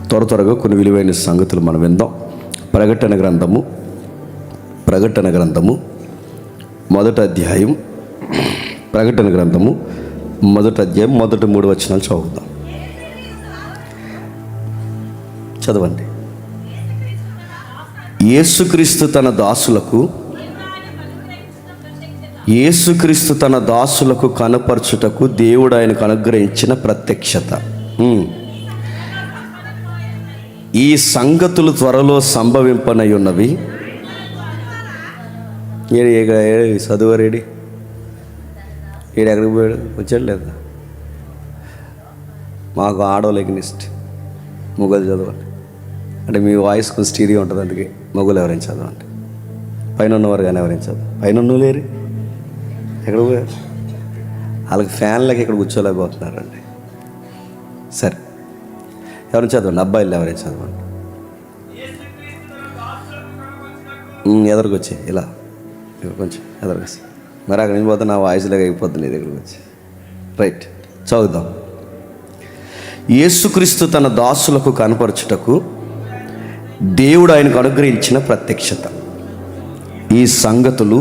త్వరగా కొన్ని విలువైన సంగతులు మనం విందాం. ప్రకటన గ్రంథము మొదటి అధ్యాయం మొదటి 3 వచనాలు చదువుదాం. చదవండి. యేసుక్రీస్తు తన దాసులకు కనపరచుటకు దేవుడు ఆయనకు అనుగ్రహించిన ప్రత్యక్షత. ఈ సంగతులు త్వరలో సంభవింపనై ఉన్నవి. చదువరేడి ఈడు ఎక్కడికి పోయాడు? వచ్చాడు లేదా? మాకు ఆడోళ్ళకి నెక్స్ట్ మొగలు చదవండి. అంటే మీ వాయిస్ కొంచెం స్టీరియో ఉంటుంది, అందుకే మొగలు ఎవరైనా చదవండి. పైన ఉన్నవారు కానీ ఎవరైనా చదవండి. పైన ఉన్న లేరు ఎక్కడ పోయారు? వాళ్ళకి ఫ్యాన్లకి ఇక్కడ కూర్చోలేకపోతున్నారండి. సరే, ఎవరైనా చదవండి. అబ్బాయిలు ఎవరైనా చదవండి. ఎదరికి వచ్చి ఇలా కొంచెం ఎదరికి వచ్చి మరి అక్కడి నుంచి పోతే నా వాయిస్లాగా అయిపోతుంది నీ దగ్గరకు వచ్చి. రైట్, చదువుదాం. యేసుక్రీస్తు తన దాసులకు కనపరచుటకు దేవుడు ఆయనకు అనుగ్రహించిన ప్రత్యక్షత. ఈ సంగతులు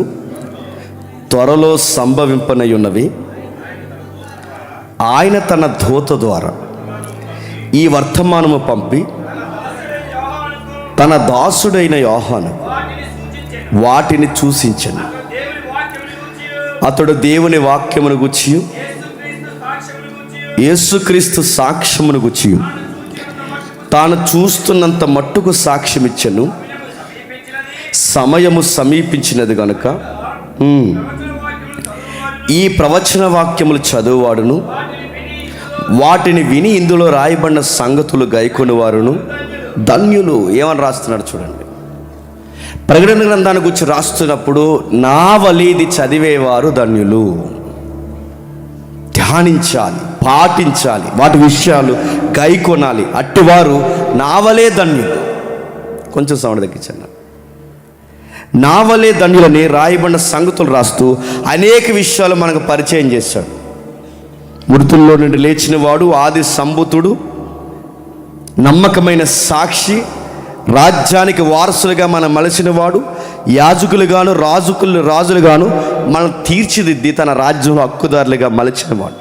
త్వరలో సంభవింపనై ఉన్నవి. ఆయన తన దూత ద్వారా ఈ వర్తమానము పంపి తన దాసుడైన యోహాను వాటిని సూచించెను. అతడు దేవుని వాక్యమును గూర్చి యేసుక్రీస్తు సాక్ష్యమును గూర్చి తాను చూస్తున్నంత మట్టుకు సాక్ష్యమిచ్చెను. సమయము సమీపించినది గనుక ఈ ప్రవచన వాక్యములు చదువువాడును వాటిని విని ఇందులో రాయబడిన సంగతులు గైకొని వారును ధన్యులు. ఏమని రాస్తున్నాడు చూడండి. ప్రకటన గ్రంథాన్ని గురించి రాస్తున్నప్పుడు నా వలీది చదివేవారు ధన్యులు. ధ్యానించాలి, పాటించాలి, వాటి విషయాలు గైకొనాలి. అట్టివారు నా వలే ధన్యులు. కొంచెం సౌండ్ తగ్గించండి. నా వలే ధన్యులని రాయబడిన సంగతులు రాస్తూ అనేక విషయాలు మనకు పరిచయం చేశాడు. మృతుల్లో నుండి లేచిన వాడు, ఆది సంభూతుడు, నమ్మకమైన సాక్షి, రాజ్యానికి వారసులుగా మనం మలచిన వాడు, యాజకులుగాను రాజులుగాను మనం తీర్చిదిద్ది తన రాజ్యంలో హక్కుదారులుగా మలచిన వాడు,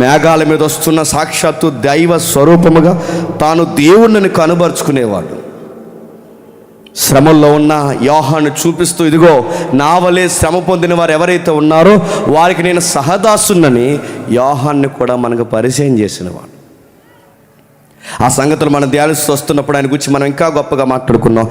మేఘాల మీద వస్తున్న సాక్షాత్తు దైవ స్వరూపముగా తాను దేవుణ్ణి కనుబరుచుకునేవాడు. శ్రమల్లో ఉన్న యోహాను చూపిస్తూ, ఇదిగో నా వలె శ్రమ పొందిన వారు ఎవరైతే ఉన్నారో వారికి నేను సహదాసున్నని యోహాన్ని కూడా మనకు పరిచయం చేసినవాడు. ఆ సంగతులు మనం ధ్యానిస్తూ వస్తున్నప్పుడు ఆయన గురించి మనం ఇంకా గొప్పగా మాట్లాడుకున్నాం.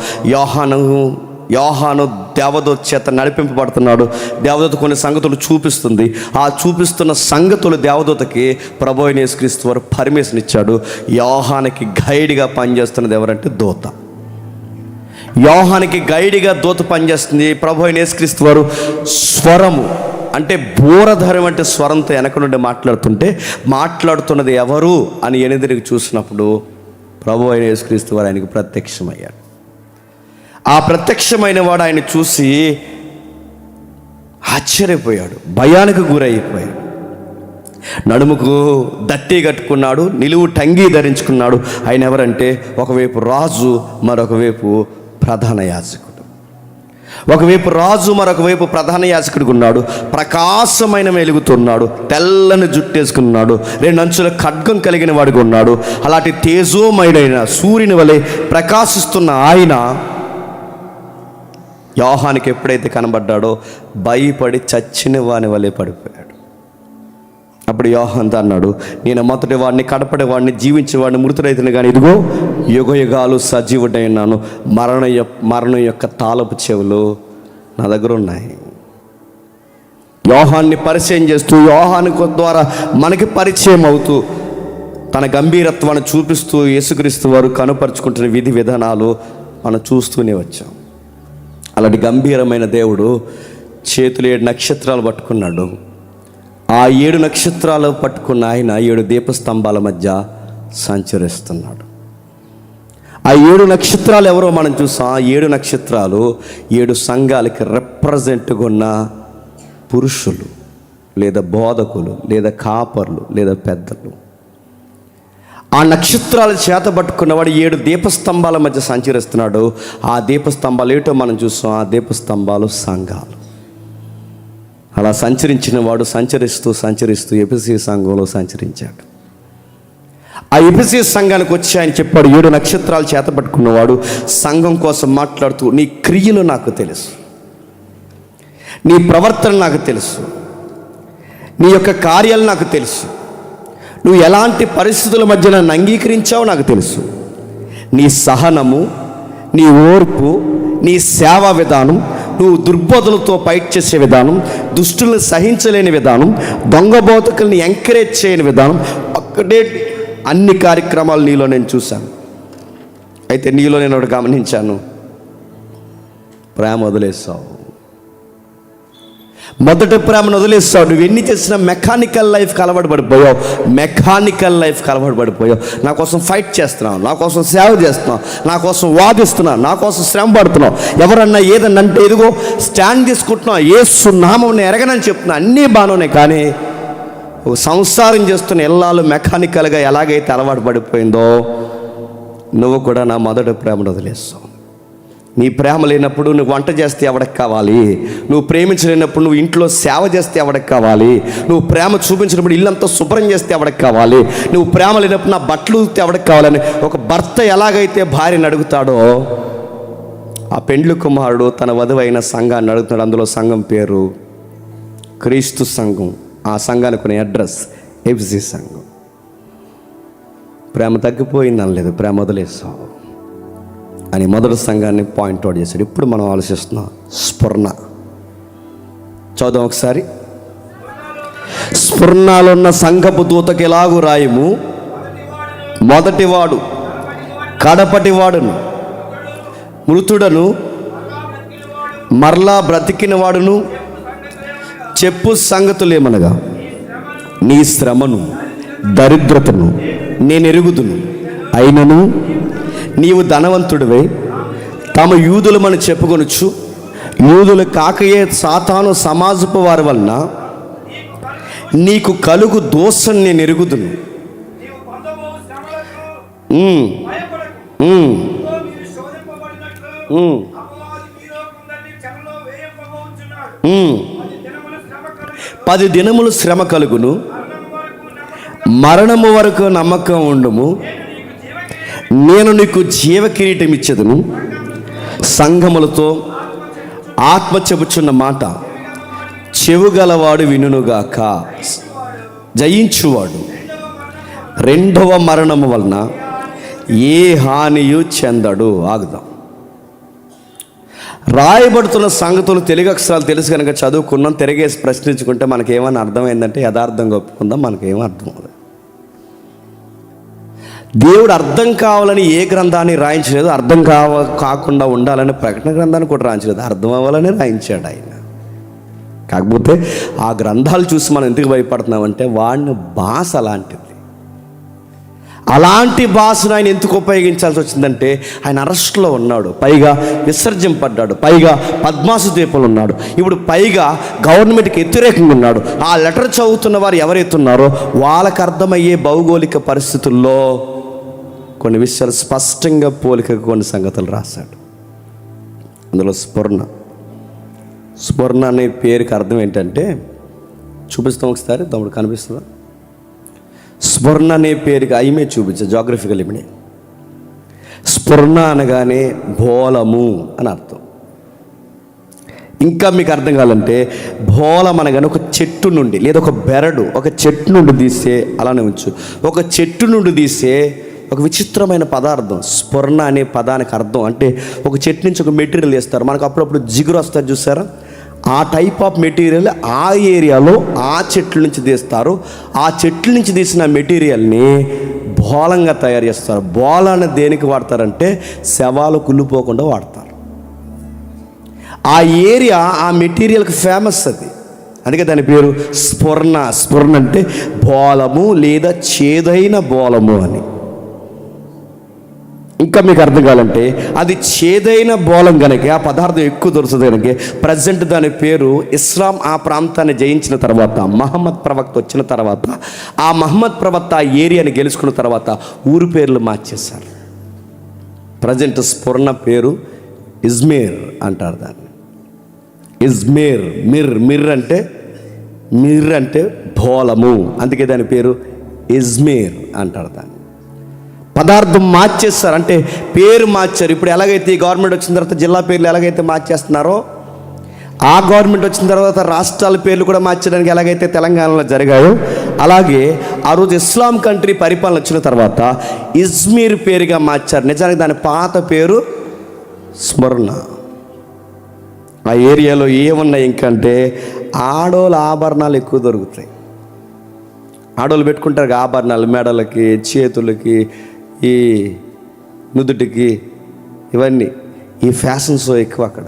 యోహాను దేవదూత చేత నడిపింపబడుతున్నాడు. దేవదూత కొన్ని సంగతులు చూపిస్తుంది. ఆ చూపిస్తున్న సంగతులు దేవదూతకి ప్రభు అయిన యేసుక్రీస్తు వారు పర్మిషన్ ఇచ్చాడు. యోహానికి గైడ్గా పనిచేస్తున్నది ఎవరంటే దూత. యోహానికి గైడ్గా దూత పనిచేస్తుంది. ప్రభు అయిన యేసుక్రీస్తు వారు స్వరము అంటే బూరధరం అంటే స్వరంతో వెనక నుండి మాట్లాడుతున్నది ఎవరు అని ఎనిదిరికి చూసినప్పుడు ప్రభు అయిన యేసుక్రీస్తు వారు ఆయనకు ప్రత్యక్షమయ్యాడు. ఆ ప్రత్యక్షమైన వాడు ఆయన చూసి ఆశ్చర్యపోయాడు, భయానికి గురైపోయాడు. నడుముకు దట్టి కట్టుకున్నాడు, నిలువు టంగి ధరించుకున్నాడు. ఆయన ఎవరంటే ఒకవైపు రాజు, మరొకవైపు ప్రధాన యాజకుడు. ఒకవైపు రాజు, మరొక వైపు ప్రధాన యాజకుడిగా ఉన్నాడు. ప్రకాశమైన వెలుగుతున్నాడు, తెల్లని జుట్టేసుకున్నాడు, 2 అంచుల ఖడ్గం కలిగిన వాడిగా ఉన్నాడు. అలాంటి తేజోమయుడైన సూర్యుని వలె ప్రకాశిస్తున్న ఆయన యోహానికి ఎప్పుడైతే కనబడ్డాడో భయపడి చచ్చిన వాని వలె పడిపోయాడు. అప్పుడు యోహాను అన్నాడు, నేను మొదటి వాడిని, కడపటి వాడిని, జీవించేవాడిని, మృతుడైతున్నా కానీ ఇదిగో యుగయుగాలు సజీవుడైనాను. మరణం యొక్క తాళపు చెవులు నా దగ్గర ఉన్నాయి. యోహాన్ని పరిచయం చేస్తూ, యోహాను ద్వారా మనకి పరిచయం అవుతూ, తన గంభీరత్వాన్ని చూపిస్తూ యేసుక్రీస్తు వారు కనుపరుచుకుంటున్న విధి విధానాలు మనం చూస్తూనే వచ్చాం. అలాంటి గంభీరమైన దేవుడు చేతులు 7 నక్షత్రాలు పట్టుకున్నాడు. ఆ 7 నక్షత్రాలు పట్టుకున్న ఆయన 7 దీపస్తంభాల మధ్య సంచరిస్తున్నాడు. ఆ 7 నక్షత్రాలు ఎవరో మనం చూసాం. ఆ 7 నక్షత్రాలు 7 సంఘాలకి రిప్రజెంట్గా ఉన్న పురుషులు, లేదా బోధకులు, లేదా కాపర్లు, లేదా పెద్దలు. ఆ నక్షత్రాలు చేత పట్టుకున్నవాడు 7 దీపస్తంభాల మధ్య సంచరిస్తున్నాడు. ఆ దీపస్తంభాలు ఏటో మనం చూస్తాం. ఆ దీపస్తంభాలు సంఘాలు. అలా సంచరించిన వాడు సంచరిస్తూ ఎఫెసీ సంఘంలో సంచరించాడు. ఆ ఎఫెసీ సంఘానికి వచ్చి ఆయన చెప్పాడు, 7 నక్షత్రాలు చేత పట్టుకున్నవాడు సంఘం కోసం మాట్లాడుతూ, నీ క్రియలు నాకు తెలుసు, నీ ప్రవర్తన నాకు తెలుసు, నీ యొక్క కార్యాలు నాకు తెలుసు, నువ్వు ఎలాంటి పరిస్థితుల మధ్య నన్ను అంగీకరించావో నాకు తెలుసు. నీ సహనము, నీ ఓర్పు, నీ సేవా విధానం, నువ్వు దుర్బోధలతో ఫైట్ చేసే విధానం, దుష్టులను సహించలేని విధానం, దొంగ బోధకుల్ని ఎంకరేజ్ చేయని విధానం, ఒక్కటే అన్ని కార్యక్రమాలు నీలో నేను చూశాను. అయితే నీలో నేను ఒకటి గమనించాను, ప్రేమ వదిలేస్తావు. మొదటి ప్రేమను వదిలేస్తావు. నువ్వు ఎన్ని చేసినా మెకానికల్ లైఫ్కి అలవాటు పడిపోయావు. నా కోసం ఫైట్ చేస్తున్నావు, నా కోసం సేవ చేస్తున్నావు, నా కోసం వాదిస్తున్నావు, నా కోసం శ్రమ పడుతున్నావు. ఎవరన్నా ఏదన్నా అంటే ఇదిగో స్టాండ్ తీసుకుంటున్నావు, యేసు నామమును ఎరగనని చెప్తున్నా, అన్నీ బాగానే. కానీ సంసారం చేస్తున్న ఎల్లాలు మెకానికల్గా ఎలాగైతే అలవాటు పడిపోయిందో నువ్వు కూడా నా మొదటి ప్రేమను వదిలేస్తావు. నీ ప్రేమ లేనప్పుడు నువ్వు వంట చేస్తే ఎవరికి కావాలి? నువ్వు ప్రేమించలేనప్పుడు నువ్వు ఇంట్లో సేవ చేస్తే ఎవరికి కావాలి? నువ్వు ప్రేమ చూపించినప్పుడు ఇల్లంతా శుభ్రం చేస్తే ఎవరికి కావాలి? నువ్వు ప్రేమ లేనప్పుడు నా బట్టలు ఉతికితే ఎవరికి కావాలని ఒక భర్త ఎలాగైతే భార్యను అడుగుతాడో, ఆ పెండ్లి కుమారుడు తన వధువైన సంఘాన్ని అడుగుతున్నాడు. అందులో సంఘం పేరు క్రీస్తు సంఘం. ఆ సంఘానికి కొన్ని అడ్రస్ ఎఫెసీ సంఘం. ప్రేమ తగ్గిపోయింది అనలేదు, ప్రేమ వదిలేస్తావు అని మొదటి సంఘాన్ని పాయింట్అవుట్ చేశాడు. ఇప్పుడు మనం ఆలోచిస్తున్నాం స్ఫురణ. చదువు ఒకసారి. స్ఫురణలో ఉన్న సంఘపు దూతకి ఎలాగూ రాయము, మొదటివాడు కడపటివాడును, మృతుడను మరలా బ్రతికిన వాడును చెప్పు సంగతులేమనగా, నీ శ్రమను దరిద్రతను నేను ఎరుగుదును, అయినను నీవు ధనవంతుడివే, తమ యూదులమని చెప్పుకొనుచు యూదులు కాకయే సాతాను సమాజపు వారి వలన నీకు కలుగు దోషం నేను ఎరుగుదును. పది దినములు శ్రమ కలుగును, మరణము వరకు నమ్మకం ఉండుము, నేను నీకు జీవ కిరీటం ఇచ్చేదను. సంఘములతో ఆత్మ చెబుచున్న మాట చెవుగలవాడు వినుగాక. జయించువాడు రెండవ మరణము వలన ఏ హానియు చెందడు. ఆగుదాం. రాయబడుతున్న సంగతులు తెలుగు అక్షరాలు తెలుసు కనుక చదువుకున్నాం. తిరిగేసి ప్రశ్నించుకుంటే మనకేమన్నా అర్థమైందంటే యథార్థంగా ఒప్పుకుందాం, మనకేమో అర్థం అవ్వదు. దేవుడు అర్థం కావాలని ఏ గ్రంథాన్ని రాయించలేదు, అర్థం కాకుండా ఉండాలని ప్రకటన గ్రంథాన్ని కూడా రాయించలేదు, అర్థం అవ్వాలని రాయించాడు ఆయన. కాకపోతే ఆ గ్రంథాలు చూసి మనం ఎందుకు భయపడుతున్నామంటే వాడిని భాష అలాంటి భాషను ఆయన ఎందుకు ఉపయోగించాల్సి వచ్చిందంటే ఆయన అరెస్ట్లో ఉన్నాడు, పైగా విసర్జింపడ్డాడు, పైగా పద్మాసు ద్వీపంలో ఉన్నాడు, ఇప్పుడు పైగా గవర్నమెంట్కి వ్యతిరేకంగా ఉన్నాడు. ఆ లెటర్ చదువుతున్న వారు ఎవరైతే ఉన్నారో వాళ్ళకు అర్థమయ్యే భౌగోళిక పరిస్థితుల్లో కొన్ని విషయాలు స్పష్టంగా పోలిక కొన్ని సంగతులు రాశాడు. అందులో స్ఫురణ అనే పేరుకి అర్థం ఏంటంటే, చూపిస్తాం ఒకసారి, తమ్ముడు కనిపిస్తుందా? స్ఫురణ అనే పేరుకి ఐమే చూపించా, జాగ్రఫికల్ ఇమిడి. స్ఫురణ అనగానే బోలము అని అర్థం. ఇంకా మీకు అర్థం కావాలంటే బోలం అనగానే ఒక చెట్టు నుండి లేదా ఒక బెరడు ఒక చెట్టు నుండి తీసే, అలానే ఉంచు, ఒక చెట్టు నుండి తీసే ఒక విచిత్రమైన పదార్థం. స్ఫురణ అనే పదానికి అర్థం అంటే ఒక చెట్టు నుంచి ఒక మెటీరియల్ వేస్తారు, మనకు అప్పుడప్పుడు జిగురు వస్తారు చూసారా, ఆ టైప్ ఆఫ్ మెటీరియల్ ఆ ఏరియాలో ఆ చెట్ల నుంచి తీస్తారు. ఆ చెట్ల నుంచి తీసిన మెటీరియల్ని బోలంగా తయారు చేస్తారు. బోలాన్ని దేనికి వాడతారంటే శవాలు కుళ్ళిపోకుండా వాడతారు. ఆ ఏరియా ఆ మెటీరియల్కి ఫేమస్, అది అందుకే దాని పేరు స్ఫురణ. స్ఫురణ అంటే బోలము లేదా చేదైన బోలము అని. ఇంకా మీకు అర్థం కావాలంటే అది చేదైన బోలం కనుక ఆ పదార్థం ఎక్కువ దొరుకుతుంది కనుక ప్రజెంట్ దాని పేరు ఇస్లాం ఆ ప్రాంతాన్ని జయించిన తర్వాత మహమ్మద్ ప్రవక్త వచ్చిన తర్వాత ఆ మహమ్మద్ ప్రవక్త ఆ ఏరియాని గెలుచుకున్న తర్వాత ఊరు పేర్లు మార్చేశారు. ప్రజెంట్ స్ఫురణ పేరు ఇజ్మీర్ అంటారు దాన్ని. ఇజ్మీర్ మిర్ అంటే బోలము, అందుకే దాని పేరు ఇజ్మీర్ అంటారు దాన్ని. పదార్థం మార్చేస్తారు, అంటే పేరు మార్చారు. ఇప్పుడు ఎలాగైతే ఈ గవర్నమెంట్ వచ్చిన తర్వాత జిల్లా పేర్లు ఎలాగైతే మార్చేస్తున్నారో ఆ గవర్నమెంట్ వచ్చిన తర్వాత రాష్ట్రాల పేర్లు కూడా మార్చడానికి ఎలాగైతే తెలంగాణలో జరిగాయో అలాగే ఆ రోజు ఇస్లాం కంట్రీ పరిపాలన వచ్చిన తర్వాత ఇజ్మీర్ పేరుగా మార్చారు. నిజానికి దాని పాత పేరు స్మరణ. ఆ ఏరియాలో ఏమున్నాయి ఇంకంటే ఆడోళ్ళ ఆభరణాలు ఎక్కువ దొరుకుతాయి. ఆడోళ్ళు పెట్టుకుంటారు ఆభరణాలు, మెడలకి, చేతులకి, ఈ నుదుటికి, ఇవన్నీ ఈ ఫ్యాషన్స్ ఎక్కువ. అక్కడ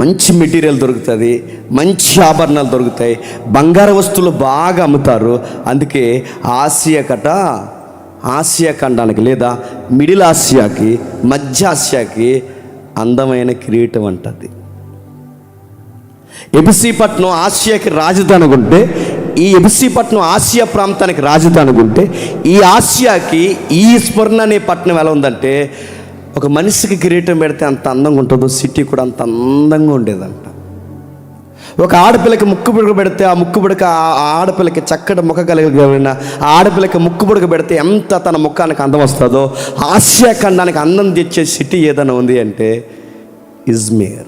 మంచి మెటీరియల్ దొరుకుతుంది, మంచి ఆభరణాలు దొరుకుతాయి, బంగారు వస్తువులు బాగా అమ్ముతారు. అందుకే ఆసియా ఖండానికి లేదా మిడిల్ ఆసియాకి, మధ్య ఆసియాకి అందమైన కిరీటం అంటది. ఎబిసిపట్నం ఆసియాకి రాజధాని ఉంటే, ఈ ఎబిసిపట్నం ఆసియా ప్రాంతానికి రాజధాని ఉంటే, ఈ ఆసియాకి ఈ స్మరణ అనే పట్టణం ఎలా ఉందంటే ఒక మనిషికి కిరీటం పెడితే అంత అందంగా ఉంటుందో సిటీ కూడా అంత అందంగా ఉండేదంట. ఒక ఆడపిల్లకి ముక్కు పుడక పెడితే ఆ ముక్కు పుడక ఆ ఆడపిల్లకి చక్కటి ముఖ కలిగిన ఆ ఆడపిల్లకి ముక్కు పుడక పెడితే ఎంత తన ముఖానికి అందం వస్తుందో ఆసియా ఖండానికి అందం తెచ్చే సిటీ ఏదైనా ఉంది అంటే ఇజ్మీర్.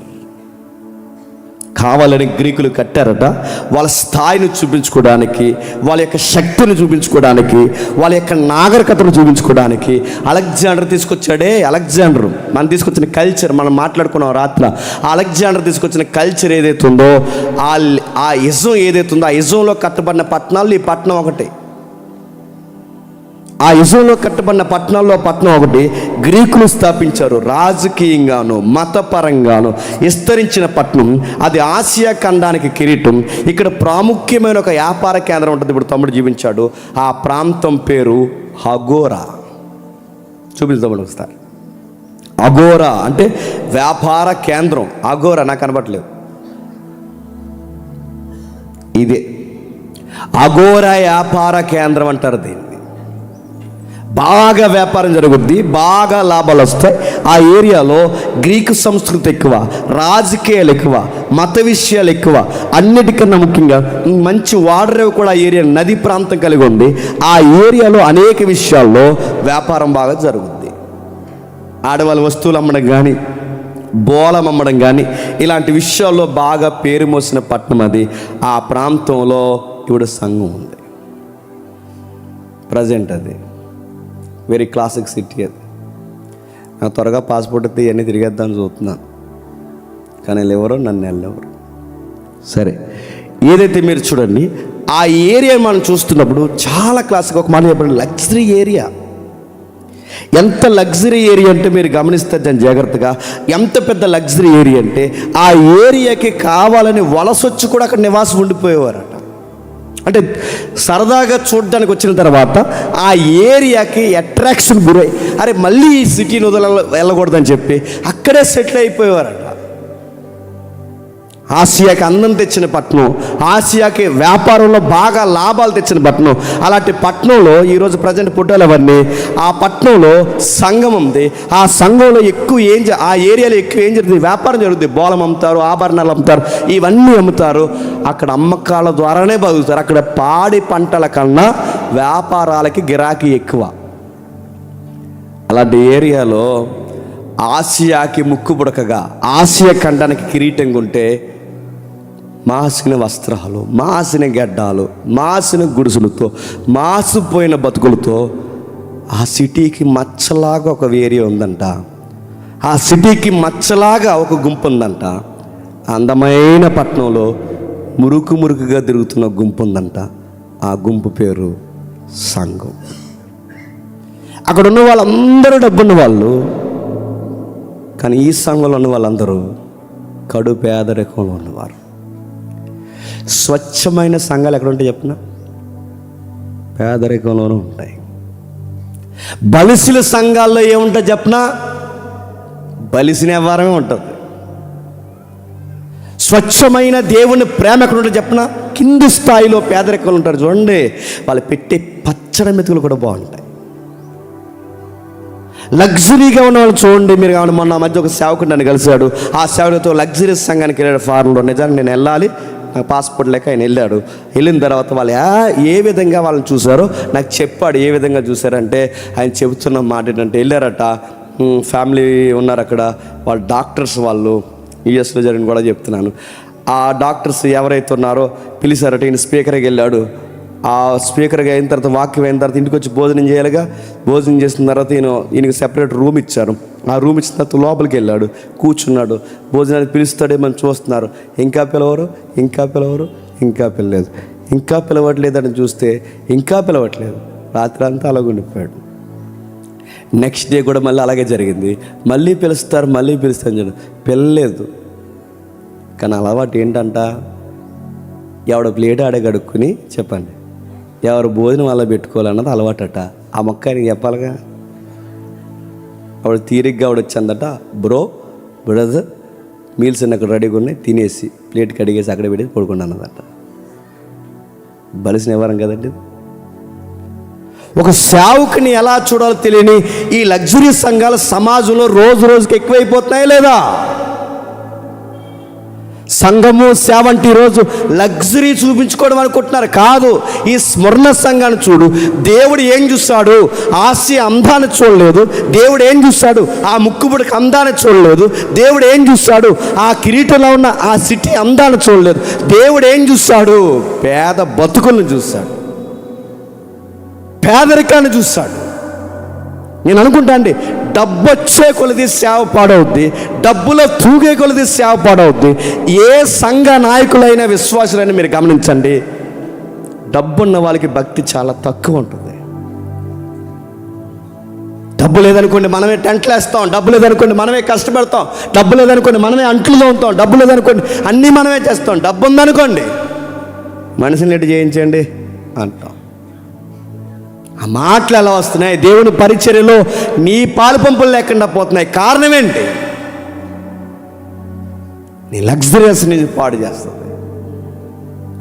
కావాలని గ్రీకులు కట్టారట వాళ్ళ స్థాయిని చూపించుకోవడానికి, వాళ్ళ యొక్క శక్తిని చూపించుకోవడానికి, వాళ్ళ యొక్క నాగరికతను చూపించుకోవడానికి. అలెగ్జాండర్ తీసుకొచ్చాడే, మనం తీసుకొచ్చిన కల్చర్, మనం మాట్లాడుకున్నాం రాత్రి. ఆ అలెగ్జాండర్ తీసుకొచ్చిన కల్చర్ ఏదైతే ఉందో, ఆ ఇజం ఏదైతే ఉందో, ఆ ఇజంలో కట్టబడిన పట్టణాలు ఈ పట్టణం ఒకటి. ఆ యుజంలో కట్టబడిన పట్టణాల్లో పట్టణం ఒకటి గ్రీకులు స్థాపించారు. రాజకీయంగాను మతపరంగాను విస్తరించిన పట్టణం అది. ఆసియా ఖండానికి కిరీటం. ఇక్కడ ప్రాముఖ్యమైన ఒక వ్యాపార కేంద్రం ఉంటుంది. ఇప్పుడు తమ్ముడు జీవించాడు. ఆ ప్రాంతం పేరు అగోరా. చూపిస్తామని ఒకసారి. అగోరా అంటే వ్యాపార కేంద్రం. అగోరా నాకు కనబడలేదు, ఇదే అగోరా వ్యాపార కేంద్రం అంటారు దీన్ని. బాగా వ్యాపారం జరుగుద్ది, బాగా లాభాలు వస్తాయి. ఆ ఏరియాలో గ్రీకు సంస్కృతి ఎక్కువ, రాజకీయాలు ఎక్కువ, మత విషయాలు ఎక్కువ. అన్నిటికన్నా ముఖ్యంగా మంచి వాటర్ కూడా ఆ ఏరియా నది ప్రాంతం కలిగి ఉంది. ఆ ఏరియాలో అనేక విషయాల్లో వ్యాపారం బాగా జరుగుద్ది. ఆడవాళ్ళ వస్తువులు అమ్మడం కానీ, బోలం అమ్మడం కానీ, ఇలాంటి విషయాల్లో బాగా పేరు మోసిన పట్టణం అది. ఆ ప్రాంతంలో ఇప్పుడు సంఘం ఉంది ప్రజెంట్. అది వెరీ క్లాసిక్ సిటీ. అది నాకు త్వరగా పాస్పోర్ట్ అయితే ఇవన్నీ తిరిగేద్దామని చూస్తున్నాను, కానీ ఎవరో నన్ను వెళ్ళెవరు. సరే, ఏదైతే మీరు చూడండి ఆ ఏరియా మనం చూస్తున్నప్పుడు చాలా క్లాసిక్. ఒక మాట చెప్పండి, లగ్జరీ ఏరియా. ఎంత లగ్జరీ ఏరియా అంటే మీరు గమనిస్తే దాన్ని జాగ్రత్తగా, ఎంత పెద్ద లగ్జరీ ఏరియా అంటే ఆ ఏరియాకి కావాలని వలసొచ్చి కూడా అక్కడ నివాసం ఉండిపోయేవారట. అంటే సరదాగా చూడడానికి వచ్చిన తర్వాత ఆ ఏరియాకి అట్రాక్షన్ గురై అరే మళ్ళీ ఈ సిటీని వెళ్ళకూడదని చెప్పి అక్కడే సెటిల్ అయిపోయేవారట. ఆసియాకి అందం తెచ్చిన పట్టణం, ఆసియాకి వ్యాపారంలో బాగా లాభాలు తెచ్చిన పట్టణం. అలాంటి పట్టణంలో ఈరోజు ప్రజెంట్ పుట్టాలు అవన్నీ. ఆ పట్టణంలో సంఘం ఉంది. ఆ సంఘంలో ఆ ఏరియాలో ఎక్కువ ఏం జరుగుతుంది? వ్యాపారం జరుగుతుంది. బోలం అమ్ముతారు, ఆభరణాలు అమ్ముతారు, ఇవన్నీ అమ్ముతారు. అక్కడ అమ్మకాల ద్వారానే బతుకుతారు. అక్కడ పాడి పంటల కన్నా వ్యాపారాలకి గిరాకీ ఎక్కువ. అలాంటి ఏరియాలో ఆసియాకి ముక్కు పుడకగా, ఆసియా ఖండానికి కిరీటంగా ఉంటే మాసిన వస్త్రాలు, మాసిన గడ్డాలు, మాసిన గుడుసులతో, మాసిపోయిన బతుకులతో ఆ సిటీకి మచ్చలాగా ఒక ఏరియా ఉందంట. ఆ సిటీకి మచ్చలాగా ఒక గుంపు ఉందంట. అందమైన పట్టణంలో మురుకుగా తిరుగుతున్న గుంపు ఉందంట. ఆ గుంపు పేరు సంఘం. అక్కడ ఉన్న వాళ్ళందరూ డబ్బున్న వాళ్ళు, కానీ ఈ సంఘంలో ఉన్న వాళ్ళందరూ కడు పేదరికంలో ఉన్నవారు. స్వచ్ఛమైన సంఘాలు ఎక్కడ ఉంటాయి చెప్పిన? పేదరికంలోనూ ఉంటాయి. బలిసిన సంఘాల్లో ఏముంటుంది చెప్పనా? బలిసిన వ్యవహారమే ఉంటుంది. స్వచ్ఛమైన దేవుని ప్రేమ ఎక్కడ ఉంటుంది చెప్పనా? కింది స్థాయిలో పేదరికలు ఉంటారు చూడండి, వాళ్ళు పెట్టే పచ్చడి మెతుకులు కూడా బాగుంటాయి. లగ్జరీగా ఉన్న వాళ్ళు చూడండి. మీరు కావాలి, మొన్న మధ్య ఒక సేవకుడు నన్ను కలిశాడు. ఆ సేవకుడితో లగ్జరీస్ సంఘానికి వెళ్ళాడు ఫారెన్లో. నిజానికి నేను వెళ్ళాలి, నాకు పాస్పోర్ట్ లేక ఆయన వెళ్ళాడు. వెళ్ళిన తర్వాత వాళ్ళు ఏ విధంగా వాళ్ళని చూశారో నాకు చెప్పాడు. ఏ విధంగా చూశారంటే ఆయన చెబుతున్న మాట ఏంటంటే, వెళ్ళారట, ఫ్యామిలీ ఉన్నారు అక్కడ, వాళ్ళు డాక్టర్స్, వాళ్ళు యూఎస్లో జరిగిన కూడా చెప్తున్నాను. ఆ డాక్టర్స్ ఎవరైతే ఉన్నారో పిలిచారట. ఈయన స్పీకర్కి వెళ్ళాడు. ఆ స్పీకర్గా అయిన తర్వాత, వాక్యం అయిన తర్వాత ఇంటికి వచ్చి భోజనం చేయాలిగా. భోజనం చేసిన తర్వాత ఈయనకి సెపరేట్ రూమ్ ఇచ్చారు. ఆ రూమ్ ఇచ్చిన తర్వాత లోపలికి వెళ్ళాడు, కూర్చున్నాడు. భోజనానికి పిలుస్తాడే మనం చూస్తున్నారు. ఇంకా పిలవరు, ఇంకా పిలవరు, ఇంకా పిలలేదు, ఇంకా పిలవట్లేదని చూస్తే ఇంకా పిలవట్లేదు. రాత్రి అంతా అలాగ ఉండిపోయాడు. నెక్స్ట్ డే కూడా మళ్ళీ అలాగే జరిగింది. మళ్ళీ పిలుస్తారు, మళ్ళీ పిలుస్తాను చూడు, పిల్లలేదు. కానీ అలవాటు ఏంటంట, ఎవడ ప్లేట్ ఆడే కడుక్కుని చెప్పండి, ఎవరు భోజనం అలా పెట్టుకోవాలన్నది అలవాటట. ఆ మొక్క ఆయనకి చెప్పాలిగా. ఆవిడ తీరిగ్గా ఆవిడ వచ్చిందట, బ్రదర్ మీల్స్ అక్కడ రెడీగా ఉన్నాయి, తినేసి ప్లేట్ కడిగేసి అక్కడ పెట్టి పడుకున్నానదట. బలిసిన వ్యవహారం కదండి. ఒక సేవకుని ఎలా చూడాలో తెలియని ఈ లగ్జరీ సంఘాల సమాజంలో రోజు రోజుకి ఎక్కువైపోతున్నాయా లేదా? సంఘము సేవ అంటే ఈరోజు లగ్జరీ చూపించుకోవడం అనుకుంటున్నారు. కాదు. ఈ స్మరణ సంఘాన్ని చూడు. దేవుడు ఏం చూస్తాడు? ఆసియా అందాన్ని చూడలేదు. దేవుడు ఏం చూస్తాడు? ఆ ముక్కుబుడికి అందాన్ని చూడలేదు. దేవుడు ఏం చూస్తాడు? ఆ కిరీటంలో ఉన్న ఆ సిటీ అందాన్ని చూడలేదు. దేవుడు ఏం చూస్తాడు? పేద బతుకులను చూస్తాడు, పేదరికాన్ని చూస్తాడు. నేను అనుకుంటా అండి, డబ్బు వచ్చే కొలది సేవ పాడవుద్ది, డబ్బులో తూగే కొలది సేవ పాడవుద్ది. ఏ సంఘ నాయకులైన విశ్వాసులైనా మీరు గమనించండి, డబ్బున్న వాళ్ళకి భక్తి చాలా తక్కువ ఉంటుంది. డబ్బు లేదనుకోండి మనమే టెంట్లు వేస్తాం, డబ్బు లేదనుకోండి మనమే కష్టపడతాం, డబ్బు లేదనుకోండి మనమే అంట్లు తోముతాం, డబ్బు లేదనుకోండి అన్నీ మనమే చేస్తాం. డబ్బు ఉందనుకోండి మనిషిని ఎటు చేయించండి అంటాం. ఆ మాటలు ఎలా వస్తున్నాయి? దేవుని పరిచర్యలో నీ పాలు పంపులు లేకుండా పోతున్నాయి. కారణం ఏంటి? నీ లగ్జరీస్ ని పాడు చేస్తుంది.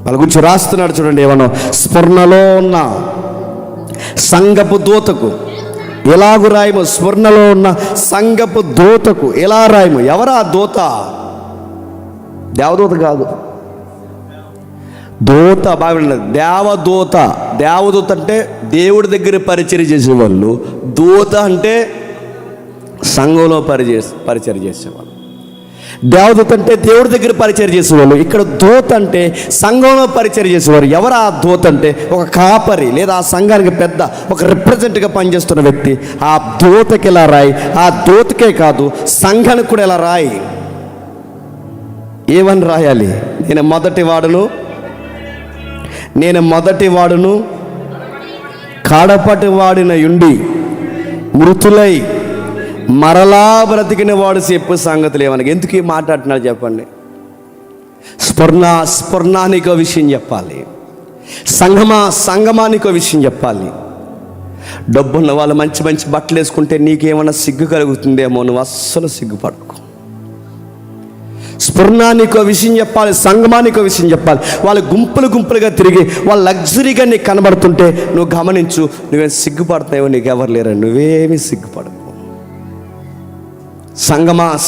వాళ్ళ గురించి రాస్తున్నాడు చూడండి, ఏమన్నా, స్ఫురణలో ఉన్న సంఘపు దూతకు ఎలాగు రాయము, స్ఫురణలో ఉన్న సంఘపు దూతకు ఎలా రాయము. ఎవరా దూత? దేవదూత కాదు, దూత. బాగా దేవదూత. దేవదూత అంటే దేవుడి దగ్గర పరిచర్య చేసేవాళ్ళు. దూత అంటే సంఘంలో పరిచర్య చేసేవాళ్ళు. దేవదూత అంటే దేవుడి దగ్గర పరిచర్య చేసేవాళ్ళు. ఇక్కడ దూత అంటే సంఘంలో పరిచర్య చేసేవారు. ఎవరు ఆ దూత అంటే? ఒక కాపరి లేదా ఆ సంఘానికి పెద్ద, ఒక రిప్రజెంట్గా పనిచేస్తున్న వ్యక్తి. ఆ దూతకి ఎలా రాయి. ఆ దూతకే కాదు, సంఘానికి కూడా ఎలా రాయి. ఏమని రాయాలి? నేను మొదటి వాడును కడపటి వాడిన యుండి మృతులై మరలా బ్రతికిన వాడు చెప్పు సంగతులు ఏమనగా. ఎందుకు ఈ మాట్లాడుతున్నాడు చెప్పండి? స్ఫురణానికో విషయం చెప్పాలి, సంగమానికో విషయం చెప్పాలి. డబ్బున్న వాళ్ళు మంచి మంచి బట్టలు వేసుకుంటే నీకేమన్నా సిగ్గు కలుగుతుందేమో, నువ్వు అస్సలు సిగ్గుపడకు. స్ఫురణానికో విషయం చెప్పాలి, సంగమానికో విషయం చెప్పాలి. వాళ్ళు గుంపులుగా తిరిగి వాళ్ళు లగ్జరీగా నీకు కనబడుతుంటే నువ్వు గమనించు, నువ్వేం సిగ్గుపడుతున్నావో, నీకు ఎవరు లేరు, నువ్వేమీ సిగ్గుపడకు.